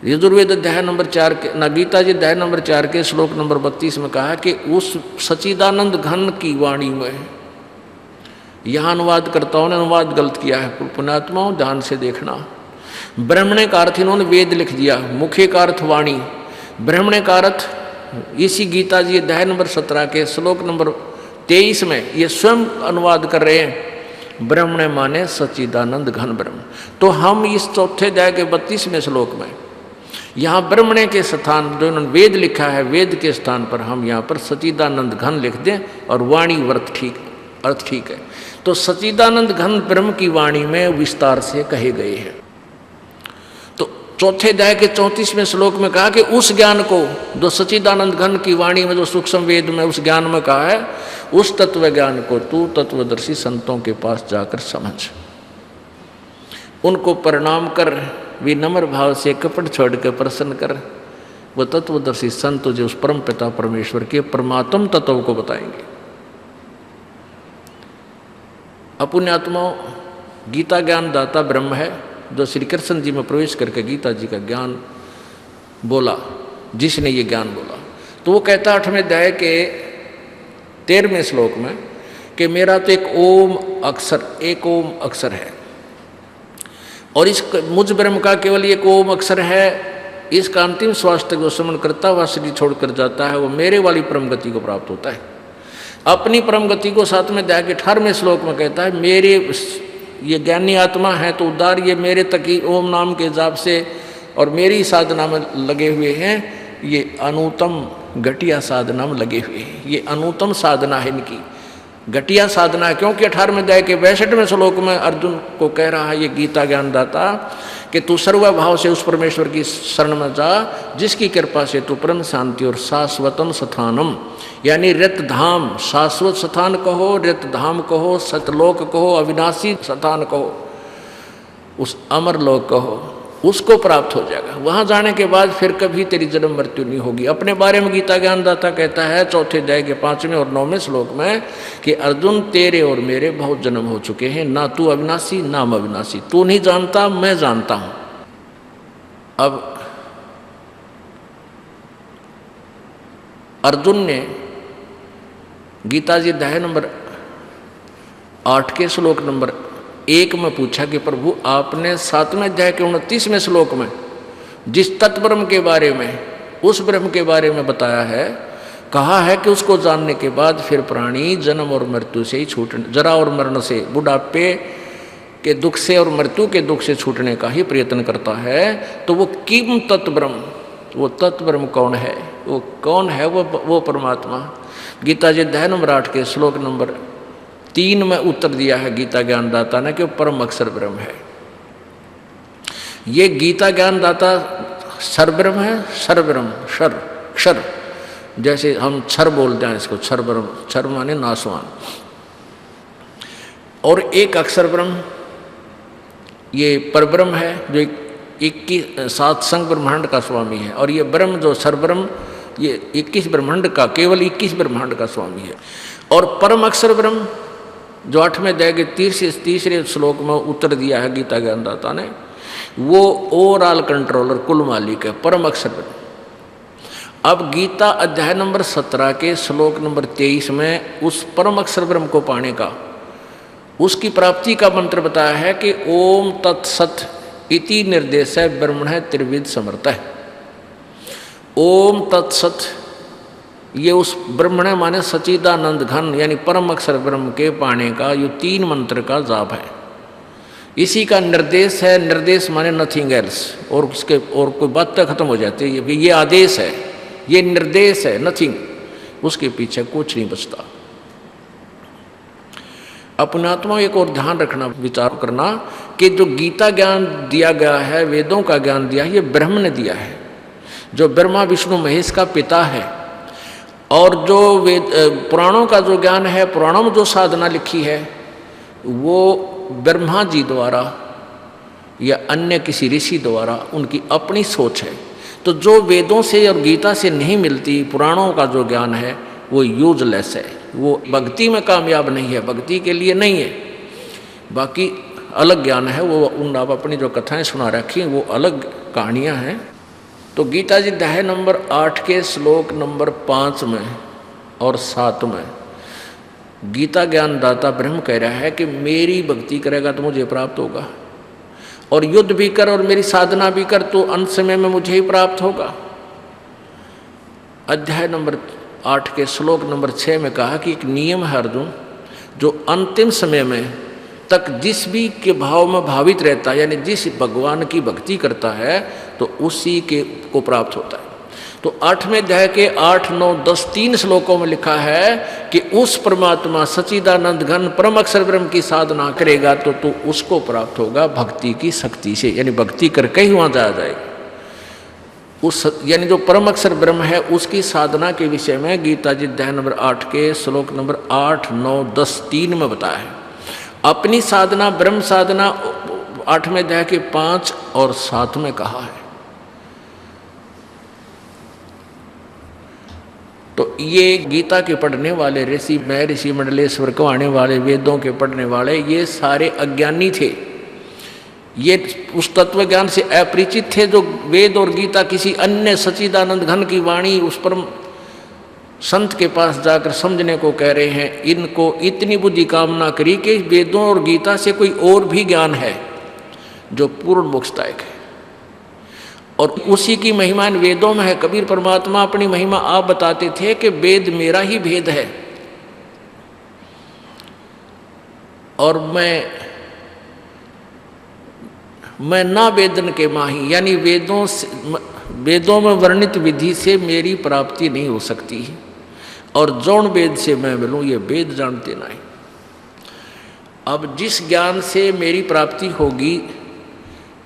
यजुर्वेद अध्याय नंबर 4 के गीता जी अध्याय नंबर 4 के श्लोक नंबर 32 में कहा कि उस सच्चिदानंद घन की वाणी में, यहाँ अनुवादकर्ताओं ने अनुवाद गलत किया है, पुण्यात्माओं ध्यान से देखना। ब्रह्मणे का अर्थ इन्होंने वेद लिख दिया, मुखे का अर्थ वाणी, ब्रह्मणे का अर्थ इसी गीता जी अध्याय नंबर 17 के श्लोक नंबर 23 में ये स्वयं अनुवाद कर रहे हैं, ब्रह्मणे माने सच्चिदानंद घन ब्रह्म। तो हम इस चौथे अध्याय के 32वें श्लोक में यहाँ ब्रह्मणे के स्थान जो इन्होंने वेद लिखा है, वेद के स्थान पर हम यहाँ पर सच्चिदानंद घन लिख दें और वाणी अर्थ ठीक है। तो सच्चिदानंद घन ब्रह्म की वाणी में विस्तार से कहे गए हैं। तो चौथे अध्याय के 34वें श्लोक में कहा कि उस ज्ञान को जो सच्चिदानंद घन की वाणी में जो सूक्ष्म वेद में उस ज्ञान में कहा है, उस तत्व ज्ञान को तू तत्वदर्शी संतों के पास जाकर समझ, उनको प्रणाम कर, विनम्र भाव से कपट छोड़ कर प्रसन्न कर। वो तत्वदर्शी संत तुझे उस परम पिता परमेश्वर के परमात्म तत्व को बताएंगे। अपुण्यात्माओं, गीता ज्ञान दाता ब्रह्म है जो श्री कृष्ण जी में प्रवेश करके गीता जी का ज्ञान बोला, जिसने ये ज्ञान बोला। तो वो कहता 8वें अध्याय के 13वें श्लोक में कि मेरा तो एक ओम अक्षर है, और इस मुझ ब्रह्म का केवल एक ओम अक्षर है। इसका अंतिम श्वास तक जो स्मरण करता हुआ शरीर छोड़कर जाता है, वो मेरे वाली परम गति को प्राप्त होता है। अपनी परम गति को 7वें अध्याय के 18वें श्लोक में कहता है, मेरे ये ज्ञानी आत्मा है तो उद्धार ये मेरे तक ही ओम नाम के जाप से और मेरी साधना में लगे हुए हैं। ये अनुत्तम घटिया साधना में लगे हुए हैं, ये अनुत्तम साधना है इनकी, घटिया साधना है। क्योंकि 18वें अध्याय के 62वें श्लोक में अर्जुन को कह रहा है ये गीता ज्ञान दाता कि तू सर्वभाव से उस परमेश्वर की शरण में जा जिसकी कृपा से तू परम शांति और शाश्वतम स्थानम, यानी रत धाम, शाश्वत स्थान कहो, रत धाम कहो, सतलोक कहो, अविनाशी स्थान कहो, उस अमर लोक कहो, उसको प्राप्त हो जाएगा। वहाँ जाने के बाद फिर कभी तेरी जन्म मृत्यु नहीं होगी। अपने बारे में गीता ज्ञानदाता कहता है 4थे अध्याय के 5वें और 9वें श्लोक में कि अर्जुन तेरे और मेरे बहुत जन्म हो चुके हैं, ना तू अविनाशी ना मैं अविनाशी, तू नहीं जानता मैं जानता हूँ। अब अर्जुन ने गीता जी अध्याय नंबर 8 के श्लोक नंबर 1 में पूछा कि प्रभु आपने 7वें अध्याय के 29वें श्लोक में जिस तत्ब्रह्म के बारे में, उस ब्रह्म के बारे में बताया है, कहा है कि उसको जानने के बाद फिर प्राणी जन्म और मृत्यु से ही छूटने, जरा और मरण से, बुढ़ापे के दुख से और मृत्यु के दुख से छूटने का ही प्रयत्न करता है। तो वो किम तत्ब्रह्म, वो तत्व ब्रह्म कौन है, वो कौन है, वो परमात्मा। गीता जी अध्याय नंबर 8 के श्लोक नंबर 3 में उत्तर दिया है गीता ज्ञानदाता ने कि वो परम अक्षर ब्रह्म है। ये गीता ज्ञानदाता सर्वब्रह्म है, सर्वब्रह्म क्षर क्षर, जैसे हम क्षर बोलते हैं इसको, क्षर ब्रह्म, क्षर माने नासवान। और एक अक्षर ब्रह्म ये परब्रह्म है जो 7 संग ब्रह्मांड का स्वामी है, और ये ब्रह्म जो सर्वब्रह्म ये 21 ब्रह्मांड का, केवल 21 ब्रह्मांड का स्वामी है। और परम अक्षर ब्रह्म जो 8वें अध्याय के 3 श्लोक में उत्तर दिया है गीता ज्ञानदाता ने, वो ओवरऑल कंट्रोलर, कुल मालिक है, परम अक्षर ब्रह्म। अब गीता अध्याय नंबर 17 के श्लोक नंबर 23 में उस परम अक्षर ब्रह्म को पाने का, उसकी प्राप्ति का मंत्र बताया है कि ओम तत्सत इति निर्देश है ब्रह्मण त्रिविध समर्थ है। ओम तत्सत ये उस ब्रह्मण माने सच्चिदानंद घन यानी परम अक्षर ब्रह्म के पाने का ये 3 मंत्र का जाप है। इसी का निर्देश है, निर्देश माने नथिंग एल्स, और उसके और कोई बात खत्म हो जाती है, ये आदेश है, ये निर्देश है, नथिंग, उसके पीछे कुछ नहीं बचता। अपने आत्मा एक और ध्यान रखना, विचार करना कि जो गीता ज्ञान दिया गया है, वेदों का ज्ञान दिया है, ये ब्रह्म ने दिया है, जो ब्रह्मा विष्णु महेश का पिता है। और जो वेद पुराणों का जो ज्ञान है, पुराणों में जो साधना लिखी है, वो ब्रह्मा जी द्वारा या अन्य किसी ऋषि द्वारा उनकी अपनी सोच है। तो जो वेदों से और गीता से नहीं मिलती, पुराणों का जो ज्ञान है वो यूजलेस है, वो भक्ति में कामयाब नहीं है, भक्ति के लिए नहीं है। बाकी अलग ज्ञान है, वो उन आप अपनी जो कथाएं सुना रखी हैं वो अलग कहानियां हैं। तो गीता जी अध्याय नंबर 8 के श्लोक नंबर 5 में और 7 में गीता ज्ञानदाता ब्रह्म कह रहा है कि मेरी भक्ति करेगा तो मुझे प्राप्त होगा, और युद्ध भी कर और मेरी साधना भी कर तो अंत समय में मुझे ही प्राप्त होगा। अध्याय नंबर 8 के श्लोक नंबर 6 में कहा कि एक नियम है अर्जुन, जो अंतिम समय में तक जिस भी के भाव में भावित रहता है, यानी जिस भगवान की भक्ति करता है तो उसी के को प्राप्त होता है। तो 8वें अध्याय के 8, 9, 10 3 श्लोकों में लिखा है कि उस परमात्मा सच्चिदानंद घन परम अक्षर ब्रह्म की साधना करेगा तो तू उसको प्राप्त होगा भक्ति की शक्ति से, यानी भक्ति करके ही वहाँ जाया जाएगा। उस यानी जो परम अक्षर ब्रह्म है उसकी साधना के विषय में गीता जी अध्याय नंबर 8 के श्लोक नंबर 8, 9, 10, 3 में बताया है। अपनी साधना ब्रह्म साधना 8वें अध्याय के 5 और 7 में कहा है। तो ये गीता के पढ़ने वाले ऋषि, मैं ऋषि मंडलेश्वर कहवाने वाले, वेदों के पढ़ने वाले, ये सारे अज्ञानी थे, ये उस तत्व ज्ञान से अपरिचित थे जो वेद और गीता किसी अन्य सच्चिदानंद घन की वाणी उस परम संत के पास जाकर समझने को कह रहे हैं। इनको इतनी बुद्धि कामना करी कि वेदों और गीता से कोई और भी ज्ञान है जो पूर्ण मोक्षदायक है, और उसी की महिमा इन वेदों में है। कबीर परमात्मा अपनी महिमा आप बताते थे कि वेद मेरा ही भेद है, और मैं ना वेदन के माही, यानी वेदों में वर्णित विधि से मेरी प्राप्ति नहीं हो सकती, और जौन वेद से मैं मिलूँ ये वेद जानते नहीं। अब जिस ज्ञान से मेरी प्राप्ति होगी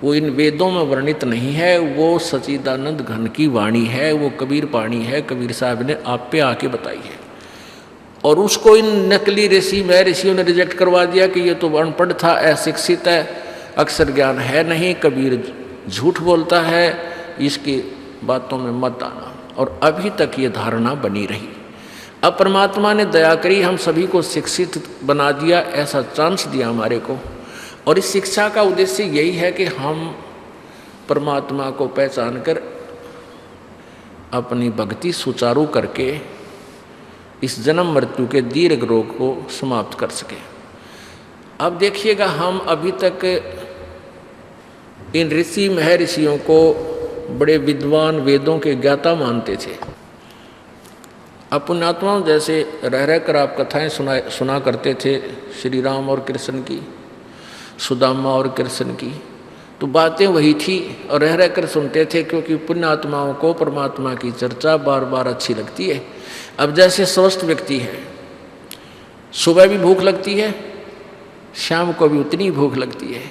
वो इन वेदों में वर्णित नहीं है, वो सच्चिदानंद घन की वाणी है, वो कबीर पाणी है, कबीर साहब ने आप पे आके बताई है। और उसको इन नकली ऋषि मैं ऋषियों ने रिजेक्ट करवा दिया कि ये तो अनपढ़ था, अशिक्षित है, अक्षर ज्ञान है नहीं, कबीर झूठ बोलता है, इसकी बातों में मत आना। और अभी तक ये धारणा बनी रही। अब परमात्मा ने दया करी, हम सभी को शिक्षित बना दिया, ऐसा चांस दिया हमारे को। और इस शिक्षा का उद्देश्य यही है कि हम परमात्मा को पहचान कर अपनी भक्ति सुचारू करके इस जन्म मृत्यु के दीर्घ रोग को समाप्त कर सके। अब देखिएगा, हम अभी तक इन ऋषि महर्षियों को बड़े विद्वान वेदों के ज्ञाता मानते थे। अब पुण्यात्माओं जैसे रह रहकर आप कथाएं सुना करते थे श्री राम और कृष्ण की, सुदामा और कृष्ण की, तो बातें वही थी और रह रह कर सुनते थे, क्योंकि पुण्यात्माओं को परमात्मा की चर्चा बार बार अच्छी लगती है। अब जैसे स्वस्थ व्यक्ति है, सुबह भी भूख लगती है, शाम को भी उतनी भूख लगती है,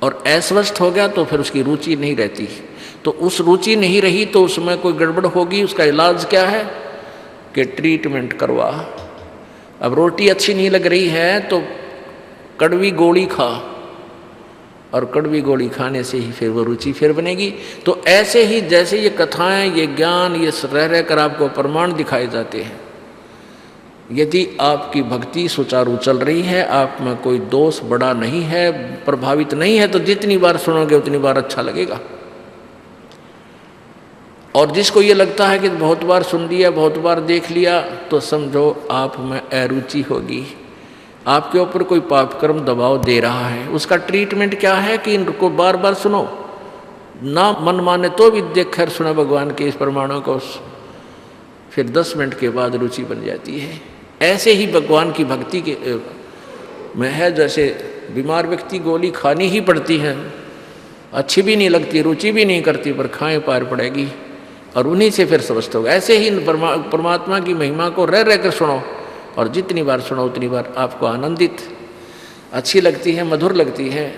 और अस्वस्थ हो गया तो फिर उसकी रुचि नहीं रहती। तो उस रुचि नहीं रही तो उसमें कोई गड़बड़ होगी। उसका इलाज क्या है कि ट्रीटमेंट करवा। अब रोटी अच्छी नहीं लग रही है तो कड़वी गोली खा, और कड़वी गोली खाने से ही फिर वो रुचि फिर बनेगी। तो ऐसे ही जैसे ये कथाएं, ये ज्ञान, ये रह रह कर आपको प्रमाण दिखाए जाते हैं, यदि आपकी भक्ति सुचारू चल रही है, आप में कोई दोष बड़ा नहीं है, प्रभावित नहीं है, तो जितनी बार सुनोगे उतनी बार अच्छा लगेगा। और जिसको ये लगता है कि बहुत बार सुन लिया, बहुत बार देख लिया, तो समझो आप में अरुचि होगी, आपके ऊपर कोई पाप कर्म दबाव दे रहा है। उसका ट्रीटमेंट क्या है कि इनको बार बार सुनो, ना मन माने तो भी देख कर सुना भगवान के इस प्रमाणों को, फिर 10 मिनट के बाद रुचि बन जाती है। ऐसे ही भगवान की भक्ति के में है। जैसे बीमार व्यक्ति गोली खानी ही पड़ती है, अच्छी भी नहीं लगती, रुचि भी नहीं करती, पर खाएं पार पड़ेगी, और उन्हीं से फिर स्वस्थ होगा। ऐसे ही परमात्मा की महिमा को रह रह कर सुनो, और जितनी बार सुनो उतनी बार आपको आनंदित अच्छी लगती है, मधुर लगती है,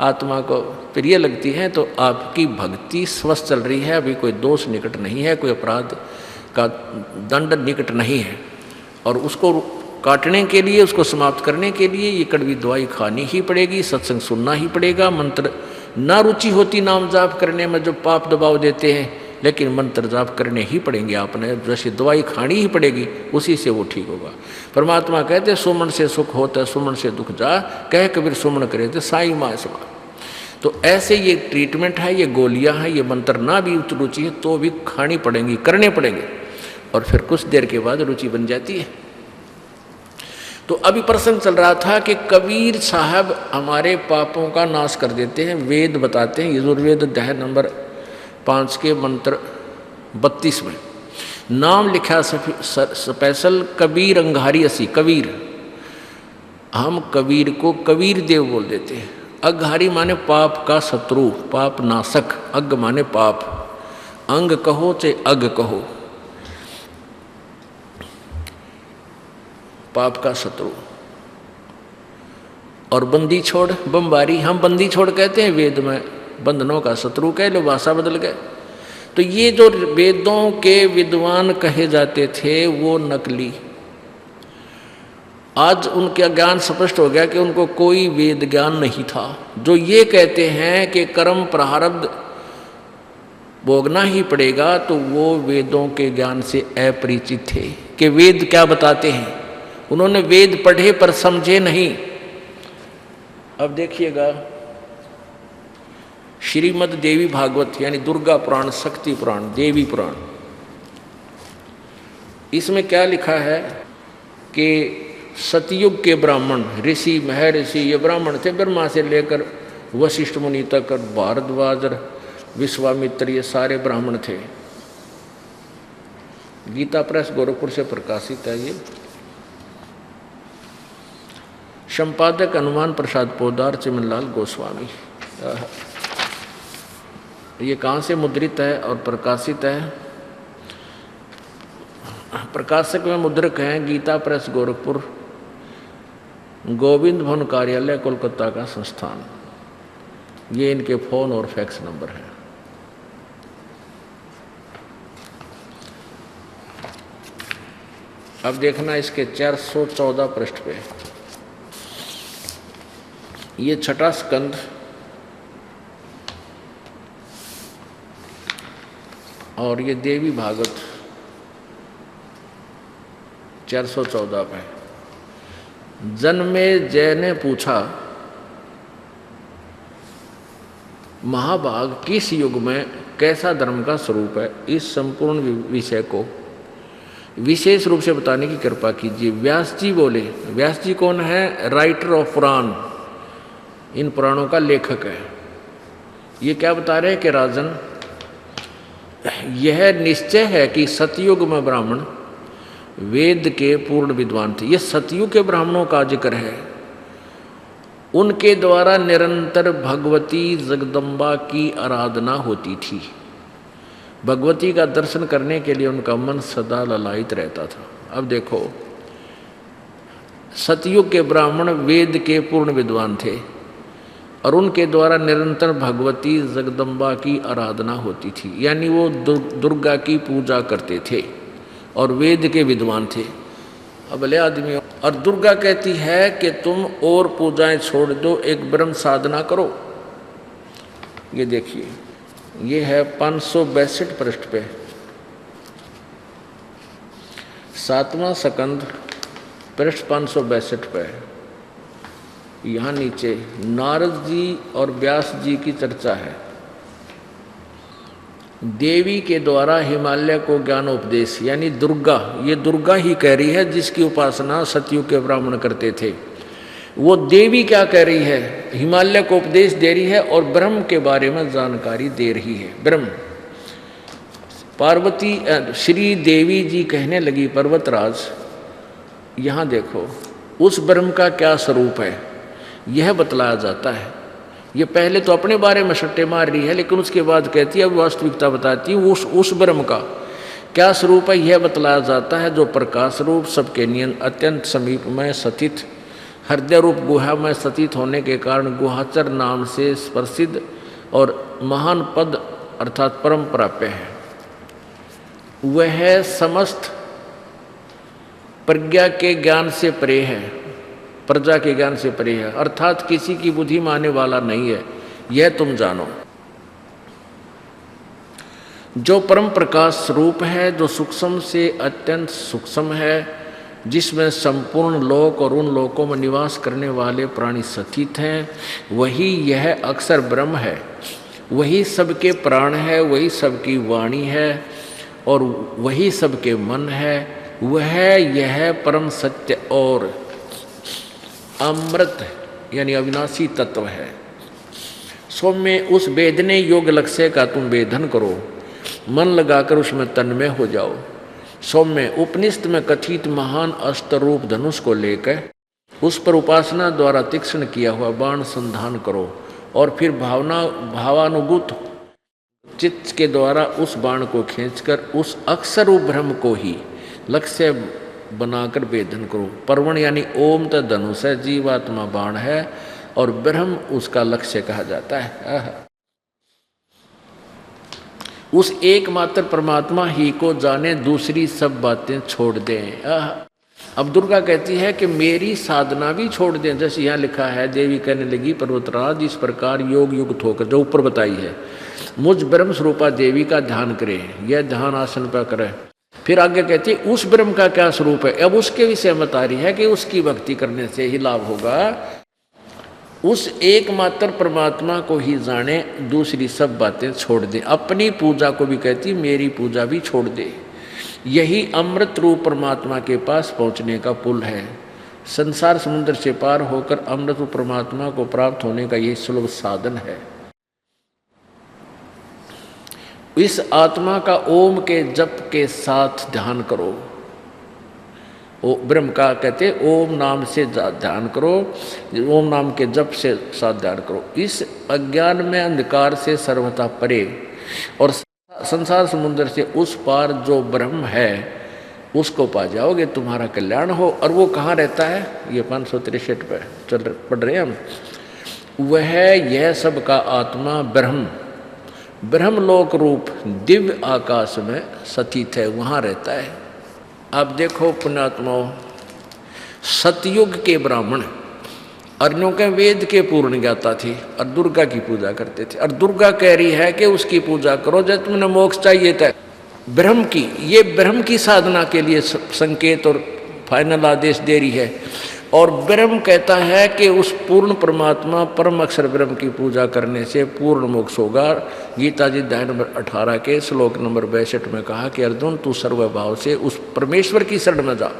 आत्मा को प्रिय लगती है, तो आपकी भक्ति स्वस्थ चल रही है। अभी कोई दोष निकट नहीं है, कोई अपराध का दंड निकट नहीं है। और उसको काटने के लिए, उसको समाप्त करने के लिए ये कड़वी दवाई खानी ही पड़ेगी, सत्संग सुनना ही पड़ेगा। मंत्र ना रुचि होती नाम जाप करने में, जो पाप दबाव देते हैं, लेकिन मंत्र जाप करने ही पड़ेंगे। आपने जैसे दवाई खानी ही पड़ेगी, उसी से वो ठीक होगा। परमात्मा कहते सुमन से सुख होता, सुमन से दुख जा, कह कबीर सुमन करे थे साई माँ समा। तो ऐसे ये ट्रीटमेंट है, ये गोलियां हैं, ये मंत्र ना भी रुचि है तो भी खानी पड़ेंगी, करने पड़ेंगे, और फिर कुछ देर के बाद रुचि बन जाती है। तो अभी प्रसंग चल रहा था कि कबीर साहब हमारे पापों का नाश कर देते हैं। वेद बताते हैं, यजुर्वेद अध्याय नंबर 5 के मंत्र 32 में नाम लिखा स्पेशल कबीर अंगारी असी। कबीर, हम कबीर को कबीर देव बोल देते हैं। अघारी माने पाप का शत्रु, पाप नाशक। अग माने पाप, अंग कहो चाहे अग कहो, पाप का शत्रु। और बंदी छोड़, बमबारी, हम बंदी छोड़ कहते हैं वेद में, बंधनों का शत्रु कह लो, भाषा बदल गए। तो ये जो वेदों के विद्वान कहे जाते थे वो नकली, आज उनका ज्ञान स्पष्ट हो गया कि उनको कोई वेद ज्ञान नहीं था। जो ये कहते हैं कि कर्म प्रारब्ध भोगना ही पड़ेगा, तो वो वेदों के ज्ञान से अपरिचित थे कि वेद क्या बताते हैं। उन्होंने वेद पढ़े पर समझे नहीं। अब देखिएगा, श्रीमद् देवी भागवत यानी दुर्गा पुराण, शक्ति पुराण, देवी पुराण, इसमें क्या लिखा है कि सतयुग के ब्राह्मण, ऋषि, महर्षि, ये ब्राह्मण थे, ब्रह्मा से लेकर वशिष्ठ मुनि तक, भारद्वाज, विश्वामित्र, ये सारे ब्राह्मण थे। गीता प्रेस गोरखपुर से प्रकाशित है। ये संपादक हनुमान प्रसाद पोदार, चिमनलाल गोस्वामी। ये कहाँ से मुद्रित है और प्रकाशित है? प्रकाशक में मुद्रक हैं गीता प्रेस गोरखपुर, गोविंद भवन कार्यालय कोलकाता का संस्थान। ये इनके फ़ोन और फैक्स नंबर हैं। अब देखना इसके 414 पृष्ठ पे, ये छठा स्कंद और ये देवी भागवत 414 पे। जन्मे जय ने पूछा, महाभाग किस युग में कैसा धर्म का स्वरूप है? इस संपूर्ण विषय को विशेष रूप से बताने की कृपा कीजिए। व्यास जी बोले। व्यास जी कौन है? राइटर ऑफ पुराण, इन पुराणों का लेखक है। ये क्या बता रहे हैं कि राजन, यह निश्चय है कि सतयुग में ब्राह्मण वेद के पूर्ण विद्वान थे। ये सतयुग के ब्राह्मणों का जिक्र है। उनके द्वारा निरंतर भगवती जगदम्बा की आराधना होती थी। भगवती का दर्शन करने के लिए उनका मन सदा ललायित रहता था। अब देखो, सतयुग के ब्राह्मण वेद के पूर्ण विद्वान थे और उनके द्वारा निरंतर भगवती जगदम्बा की आराधना होती थी, यानी वो दुर्गा की पूजा करते थे और वेद के विद्वान थे। अब भले आदमी, और दुर्गा कहती है कि तुम और पूजाएं छोड़ दो, एक ब्रह्म साधना करो। ये देखिए, ये है 562 पृष्ठ पे 7वां स्कंद पृष्ठ 562 पे। यहाँ नीचे नारद जी और व्यास जी की चर्चा है। देवी के द्वारा हिमालय को ज्ञानोपदेश, यानी दुर्गा, ये दुर्गा ही कह रही है जिसकी उपासना सतयुग के ब्राह्मण करते थे। वो देवी क्या कह रही है? हिमालय को उपदेश दे रही है और ब्रह्म के बारे में जानकारी दे रही है। ब्रह्म, पार्वती श्री देवी जी कहने लगी, पर्वतराज यहाँ देखो उस ब्रह्म का क्या स्वरूप है, यह बतलाया जाता है। ये पहले तो अपने बारे में सट्टे मार रही है, लेकिन उसके बाद कहती है, अब वास्तविकता बताती है उस ब्रह्म का क्या स्वरूप है, यह बतलाया जाता है, जो प्रकाश रूप, सबके नियन, अत्यंत समीप में स्थित, हृदय रूप गुहा में स्थित होने के कारण गुहाचर नाम से प्रसिद्ध और महान पद अर्थात परम प्राप्य है। वह समस्त प्रज्ञा के ज्ञान से परे है, प्रजा के ज्ञान से परे है, अर्थात किसी की बुद्धि मानने वाला नहीं है, यह तुम जानो। जो परम प्रकाश रूप है, जो सूक्ष्म से अत्यंत सूक्ष्म है, जिसमें संपूर्ण लोक और उन लोकों में निवास करने वाले प्राणी स्थित हैं, वही यह अक्षर ब्रह्म है। वही सबके प्राण है, वही सबकी वाणी है और वही सबके मन है। वह यह परम सत्य और अमृत यानी अविनाशी तत्व है। सौम्य उस वेदने योग्य लक्ष्य का तुम वेदन करो, मन लगाकर उसमें तन्मय हो जाओ। सौम्य उपनिषद में कथित महान अष्टरूप धनुष को लेकर उस पर उपासना द्वारा तीक्ष्ण किया हुआ बाण संधान करो और फिर भावानुगत चित्त के द्वारा उस बाण को खींचकर उस अक्षर रूप ब्रह्म को ही लक्ष्य बनाकर वेदन करो। पर्वण यानी ओम तो धनुष है, जीवात्मा बाण है और ब्रह्म उसका लक्ष्य कहा जाता है। उस एकमात्र परमात्मा ही को जाने, दूसरी सब बातें छोड़ दें। अब दुर्गा कहती है कि मेरी साधना भी छोड़ दें। जैसे यहाँ लिखा है, देवी कहने लगी, पर्वतराज इस प्रकार योग युक्त होकर, जो ऊपर बताई है, मुझ ब्रह्म स्वरूपा देवी का ध्यान करें। यह ध्यान आसन पर करें। फिर आगे कहती है उस ब्रह्म का क्या स्वरूप है। अब उसके विषय में बता रही है कि उसकी भक्ति करने से ही लाभ होगा। उस एकमात्र परमात्मा को ही जाने, दूसरी सब बातें छोड़ दे। अपनी पूजा को भी कहती मेरी पूजा भी छोड़ दे। यही अमृत रूप परमात्मा के पास पहुंचने का पुल है। संसार समुद्र से पार होकर अमृत रूप परमात्मा को प्राप्त होने का यही सुलभ साधन है। इस आत्मा का ओम के जप के साथ ध्यान करो। ओ ब्रह्म का कहते ओम नाम से ध्यान करो, ओम नाम के जप से साथ ध्यान करो। इस अज्ञान में अंधकार से सर्वथा परे और संसार समुद्र से उस पार जो ब्रह्म है उसको पा जाओगे, तुम्हारा कल्याण हो। और वो कहाँ रहता है? ये 563 पे पढ़ रहे हैं हम। वह यह सब का आत्मा ब्रह्म, ब्रह्मलोक रूप दिव्य आकाश में स्थित है, वहाँ रहता है। अब देखो पुण्यात्माओं, सतयुग के ब्राह्मण अर्यों के वेद के पूर्ण ज्ञाता थे और दुर्गा की पूजा करते थे। और दुर्गा कह रही है कि उसकी पूजा करो जब तुमने मोक्ष चाहिए था। ब्रह्म की, ये ब्रह्म की साधना के लिए संकेत और फाइनल आदेश दे रही है। और ब्रह्म कहता है कि उस पूर्ण परमात्मा परम अक्षर ब्रह्म की पूजा करने से पूर्ण मोक्ष होगा। गीता जी अध्याय नंबर 18 के श्लोक नंबर 62 में कहा कि अर्जुन तू सर्वभाव से उस परमेश्वर की शरण में जा,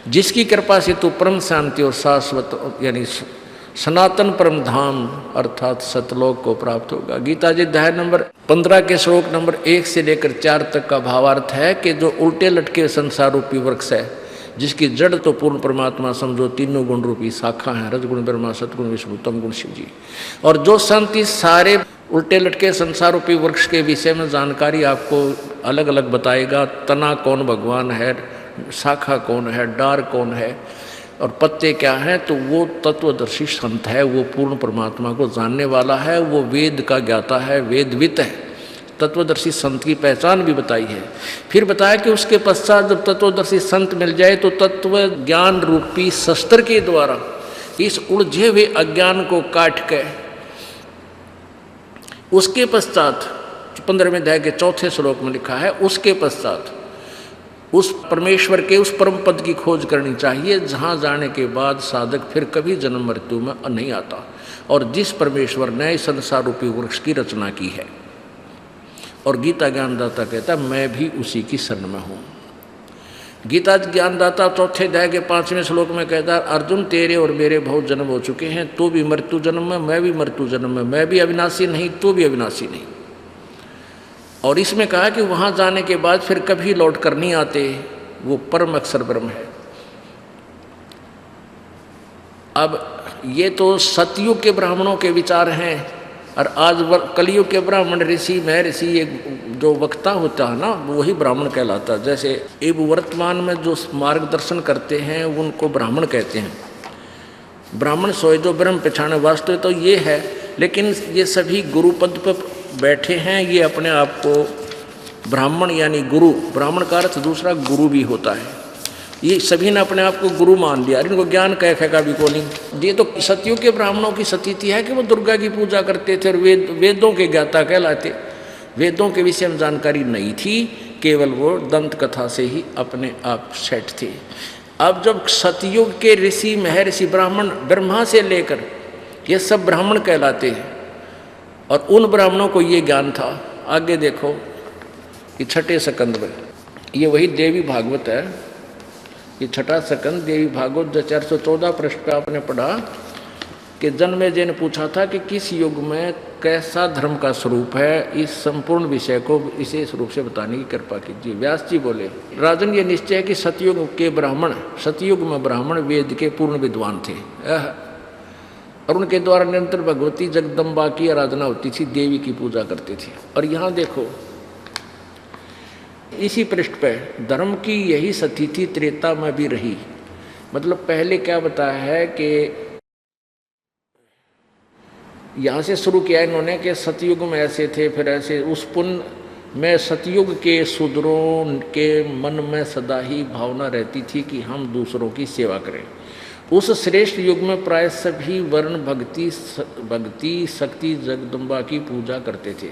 जिसकी कृपा से तू परम शांति और शाश्वत यानी सनातन परम धाम अर्थात सतलोक को प्राप्त होगा। गीता जी अध्याय नंबर 15 के श्लोक नंबर 1 से लेकर 4 तक का भावार्थ है कि जो उल्टे लटके संसार रूपी वृक्ष है, जिसकी जड़ तो पूर्ण परमात्मा समझो, तीनों गुण रूपी शाखा है, रजगुण ब्रह्मा, सतगुण विष्णु, तम गुण शिव जी। और जो संत इस सारे उल्टे लटके संसार रूपी वृक्ष के विषय में जानकारी आपको अलग अलग बताएगा, तना कौन भगवान है, शाखा कौन है, डार कौन है और पत्ते क्या हैं, तो वो तत्वदर्शी संत है, वो पूर्ण परमात्मा को जानने वाला है, वो वेद का ज्ञाता है, वेदवित है। तत्वदर्शी संत की पहचान भी बताई है। फिर बताया कि उसके पश्चात जब तत्वदर्शी संत मिल जाए तो तत्व ज्ञान रूपी शस्त्र के द्वारा इस उलझे हुए अज्ञान को काट के उसके पश्चात 15वें अध्याय के 4थे श्लोक में लिखा है, उसके पश्चात उस परमेश्वर के उस परम पद की खोज करनी चाहिए जहाँ जाने के बाद साधक फिर कभी जन्म मृत्यु में नहीं आता, और जिस परमेश्वर ने संसार रूपी वृक्ष की रचना की है। और गीता ज्ञानदाता कहता है मैं भी उसी की शरण में हूँ। गीता ज्ञानदाता 4थे अध्याय के 5वें श्लोक में कहता है, अर्जुन तेरे और मेरे बहुत जन्म हो चुके हैं, तू भी मृत्यु जन्म में, मैं भी मृत्यु जन्म में, मैं भी अविनाशी नहीं, तू भी अविनाशी नहीं। और इसमें कहा कि वहाँ जाने के बाद फिर कभी लौट कर नहीं आते, वो परम अक्षर ब्रह्म है। अब ये तो सतयुग के ब्राह्मणों के विचार हैं, और आज कलयुग के ब्राह्मण ऋषि महर्षि ये जो वक्ता होता है ना, वही ब्राह्मण कहलाता है। जैसे अब वर्तमान में जो मार्गदर्शन करते हैं उनको ब्राह्मण कहते हैं। ब्राह्मण सोए जो ब्रह्म पहचाने, वास्तव तो ये है, लेकिन ये सभी गुरु पद पर बैठे हैं, ये अपने आप को ब्राह्मण यानी गुरु, ब्राह्मण का अर्थ दूसरा गुरु भी होता है। ये सभी ने अपने आप को गुरु मान लिया, इनको ज्ञान कह का भी को नहीं। ये तो सतयुग के ब्राह्मणों की स्थिति है कि वो दुर्गा की पूजा करते थे और वेदों के ज्ञाता कहलाते। वेदों के विषय में जानकारी नहीं थी, केवल वो दंत कथा से ही अपने आप सेट थे। अब जब सतयुग के ऋषि महर्षि ब्राह्मण ब्रह्मा से लेकर ये सब ब्राह्मण कहलाते हैं, और उन ब्राह्मणों को ये ज्ञान था। आगे देखो कि 6ठे स्कंद में, ये वही देवी भागवत है, ये 6ठा स्कंद देवी भागवत जो 414 पृष्ठ पे आपने पढ़ा कि जन्मेजय ने पूछा था कि किस युग में कैसा धर्म का स्वरूप है, इस संपूर्ण विषय को विशेष रूप से बताने की कृपा कीजिए। व्यास जी बोले, राजन ये निश्चय है कि सतयुग के ब्राह्मण, सतयुग में ब्राह्मण वेद के पूर्ण विद्वान थे, और उनके द्वारा निरंतर भगवती जगदम्बा की आराधना होती थी, देवी की पूजा करते थे। और यहाँ देखो इसी पृष्ठ पे धर्म की यही स्थिति त्रेता में भी रही। मतलब पहले क्या बताया है कि यहाँ से शुरू किया इन्होंने कि सतयुग में ऐसे थे, फिर ऐसे, उस पुण्य में सतयुग के शूद्रों के मन में सदा ही भावना रहती थी कि हम दूसरों की सेवा करें। उस श्रेष्ठ युग में प्राय सभी वर्ण भक्ति शक्ति जगदम्बा की पूजा करते थे।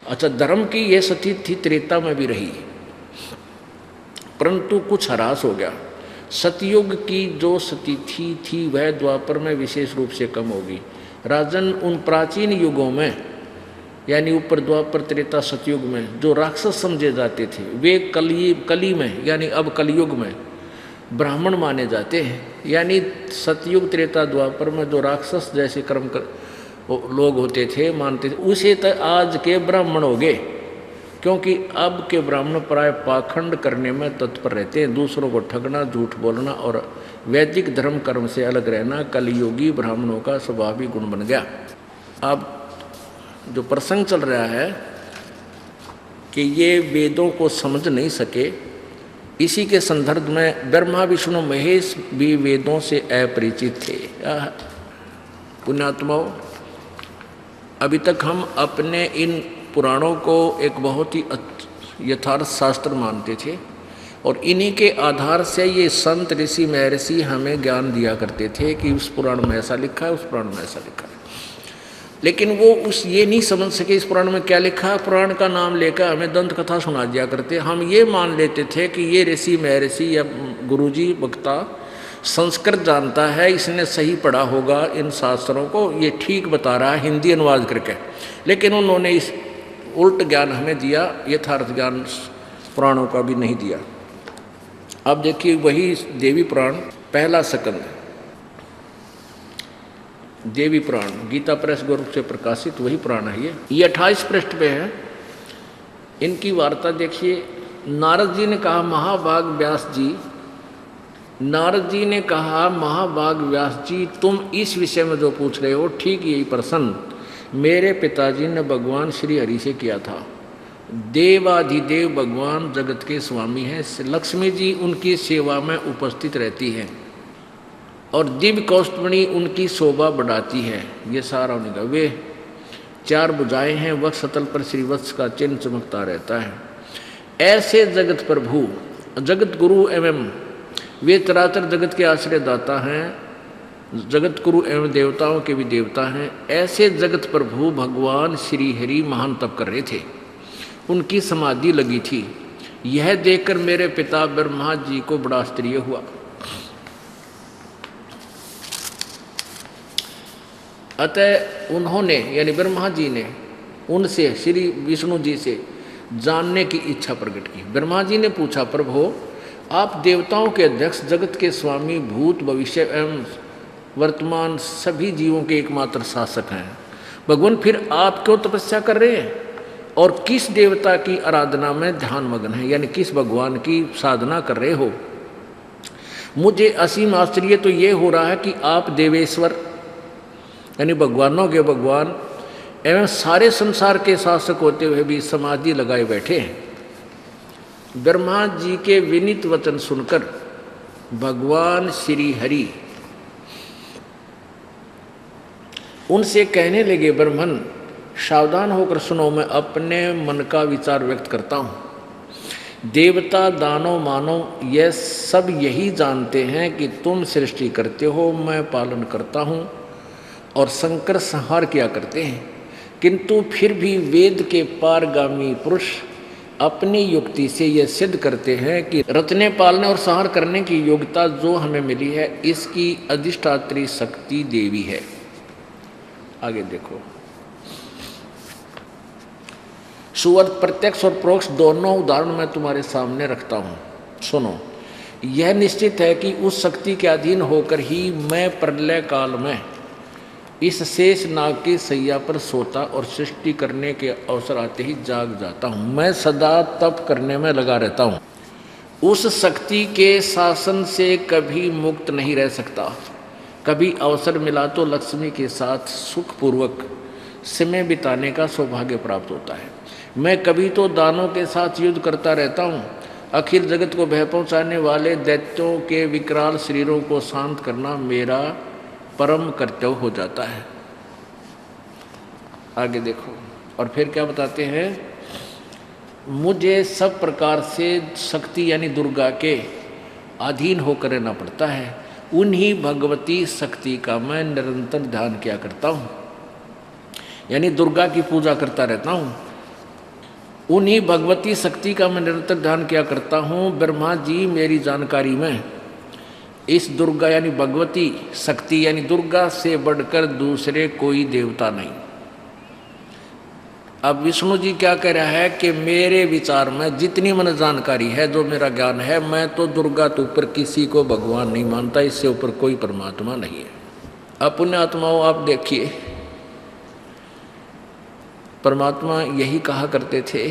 अच्छा, धर्म की यह स्थिति त्रेता में भी रही, परंतु कुछ ह्रास हो गया। सतयुग की जो स्थिति थी वह द्वापर में विशेष रूप से कम होगी। राजन उन प्राचीन युगों में, यानी ऊपर द्वापर त्रेता सतयुग में जो राक्षस समझे जाते थे, वे कली में यानी अब कलयुग में ब्राह्मण माने जाते हैं। यानी सतयुग त्रेता द्वापर में जो राक्षस जैसे कर्म लोग होते थे, मानते थे, उसे तो आज के ब्राह्मण हो गए, क्योंकि अब के ब्राह्मण प्राय पाखंड करने में तत्पर रहते हैं, दूसरों को ठगना, झूठ बोलना और वैदिक धर्म कर्म से अलग रहना कलियुगी ब्राह्मणों का स्वाभाविक गुण बन गया। अब जो प्रसंग चल रहा है कि ये वेदों को समझ नहीं सके, इसी के संदर्भ में ब्रह्मा विष्णु महेश भी वेदों से अपरिचित थे। पुण्यात्माओं, अभी तक हम अपने इन पुराणों को एक बहुत ही यथार्थ शास्त्र मानते थे, और इन्हीं के आधार से ये संत ऋषि महर्षि हमें ज्ञान दिया करते थे कि उस पुराण में ऐसा लिखा है, उस पुराण में ऐसा लिखा है। लेकिन वो ये नहीं समझ सके इस पुराण में क्या लिखा है। पुराण का नाम लेकर हमें दंत कथा सुना दिया करते। हम ये मान लेते थे कि ये ऋषि महर्षि या गुरुजी वक्ता संस्कृत जानता है, इसने सही पढ़ा होगा इन शास्त्रों को, ये ठीक बता रहा है हिंदी अनुवाद करके। लेकिन उन्होंने इस उल्ट ज्ञान हमें दिया, यथार्थ ज्ञान पुराणों का भी नहीं दिया। अब देखिए वही देवी पुराण पहला स्कंद, देवी पुराण गीता प्रेस ग्रुप से प्रकाशित वही पुराण है। ये 28 पृष्ठ पे है। इनकी वार्ता देखिए। नारद जी ने कहा, महाभाग व्यास जी, नारद जी ने कहा, महाभाग व्यास जी, तुम इस विषय में जो पूछ रहे हो ठीक यही प्रश्न मेरे पिताजी ने भगवान श्री हरि से किया था। देवाधिदेव भगवान जगत के स्वामी हैं, लक्ष्मी जी उनकी सेवा में उपस्थित रहती हैं और दिव्य कौस्तुभमणि उनकी शोभा बढ़ाती है। ये सारा उनका, वे 4 भुजाएं हैं, वक्ष सतल पर श्रीवत्स का चिन्ह चमकता रहता है। ऐसे जगत प्रभु, जगत गुरु एवं वे चराचर जगत के आश्रय दाता हैं, जगत गुरु एवं देवताओं के भी देवता हैं। ऐसे जगत प्रभु भगवान श्री हरि महान तप कर रहे थे, उनकी समाधि लगी थी। यह देखकर मेरे पिता ब्रह्मा जी को बड़ा आश्चर्य हुआ। अतः उन्होंने यानी ब्रह्मा जी ने उनसे श्री विष्णु जी से जानने की इच्छा प्रकट की। ब्रह्मा जी ने पूछा, प्रभु आप देवताओं के अध्यक्ष, जगत के स्वामी, भूत भविष्य एवं वर्तमान सभी जीवों के एकमात्र शासक हैं। भगवान फिर आप क्यों तपस्या कर रहे हैं और किस देवता की आराधना में ध्यान मग्न है, यानी किस भगवान की साधना कर रहे हो? मुझे असीम आश्चर्य तो ये हो रहा है कि आप देवेश्वर यानी भगवानों के भगवान एवं सारे संसार के शासक होते हुए भी समाधि लगाए बैठे हैं। ब्रह्मा जी के विनीत वचन सुनकर भगवान श्री हरि उनसे कहने लगे, ब्रह्मन सावधान होकर सुनो, मैं अपने मन का विचार व्यक्त करता हूँ। देवता, दानव, मानव यह सब यही जानते हैं कि तुम सृष्टि करते हो, मैं पालन करता हूँ और संकर संहार किया करते हैं, किंतु फिर भी वेद के पारगामी पुरुष अपनी युक्ति से यह सिद्ध करते हैं कि रचने, पालने और संहार करने की योग्यता जो हमें मिली है, इसकी अधिष्ठात्री शक्ति देवी है। आगे देखो, सुअर्थ प्रत्यक्ष और परोक्ष दोनों उदाहरण मैं तुम्हारे सामने रखता हूँ, सुनो। यह निश्चित है कि उस शक्ति के अधीन होकर ही मैं प्रलय काल में इस शेष नाग की सैया पर सोता और सृष्टि करने के अवसर आते ही जाग जाता हूँ। मैं सदा तप करने में लगा रहता हूँ, उस शक्ति के शासन से कभी मुक्त नहीं रह सकता। कभी अवसर मिला तो लक्ष्मी के साथ सुखपूर्वक समय बिताने का सौभाग्य प्राप्त होता है। मैं कभी तो दानों के साथ युद्ध करता रहता हूँ। अखिल जगत को भय पहुँचाने वाले दैत्यों के विकराल शरीरों को शांत करना मेरा परम कर्तव्य हो जाता है। आगे देखो, और फिर क्या बताते हैं, मुझे सब प्रकार से शक्ति यानी दुर्गा के अधीन होकर रहना पड़ता है। उन्हीं भगवती शक्ति का मैं निरंतर ध्यान किया करता हूँ, यानी दुर्गा की पूजा करता रहता हूँ। उन्हीं भगवती शक्ति का मैं निरंतर ध्यान किया करता हूँ। ब्रह्मा जी मेरी जानकारी में इस दुर्गा यानी भगवती शक्ति यानी दुर्गा से बढ़कर दूसरे कोई देवता नहीं। अब विष्णु जी क्या कह रहा है कि मेरे विचार में जितनी मन जानकारी है, जो मेरा ज्ञान है, मैं तो दुर्गा के ऊपर किसी को भगवान नहीं मानता, इससे ऊपर कोई परमात्मा नहीं है। अब पुण्य आत्माओं, आप देखिए, परमात्मा यही कहा करते थे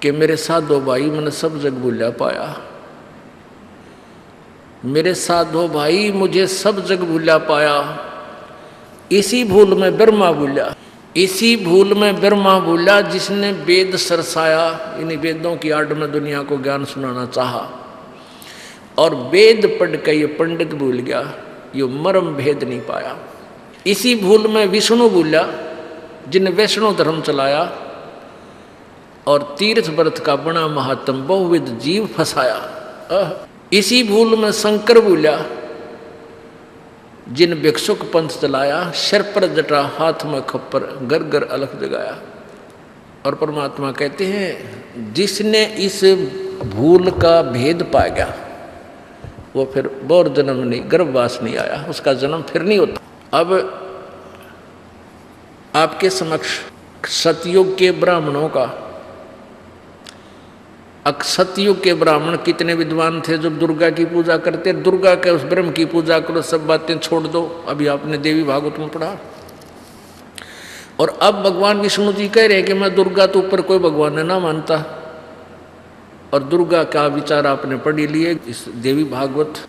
कि मेरे साथ दो भाई मैंने सब जग भूला पाया, मेरे साथ दो भाई मुझे सब जग भूला पाया। इसी भूल में ब्रह्मा भूला, इसी भूल में ब्रह्मा भूला जिसने वेद सरसाया, इन वेदों की आड़ में दुनिया को ज्ञान सुनाना चाहा, और वेद पढ़ के ये पंडित भूल गया, ये मर्म भेद नहीं पाया। इसी भूल में विष्णु भूला जिन वैष्णव धर्म चलाया और तीर्थ व्रत का बना महात्म बहुविध जीव फंसाया। इसी भूल में शंकर भूला जिन भिक्षुक पंथ चलाया, सिर पर जटा हाथ में खप्पर घर घर अलख जगाया। और परमात्मा कहते हैं जिसने इस भूल का भेद पा गया वो फिर और जन्म नहीं, गर्भवास नहीं आया, उसका जन्म फिर नहीं होता। अब आपके समक्ष सतयुग के ब्राह्मणों का, सतयुग के ब्राह्मण कितने विद्वान थे जो दुर्गा की पूजा करते। दुर्गा के उस ब्रह्म की पूजा करो, सब बातें छोड़ दो। अभी आपने देवी भागवत में पढ़ा। और अब भगवान विष्णु जी कह रहे हैं कि मैं दुर्गा तो ऊपर कोई भगवान है ना मानता, और दुर्गा का विचार आपने पढ़ ही लिए इस देवी भागवत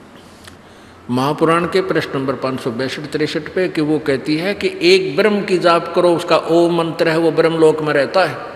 महापुराण के प्रश्न नंबर 562-63 पे, कि वो कहती है कि एक ब्रह्म की जाप करो, उसका ओम मंत्र है, वो ब्रह्मलोक में रहता है।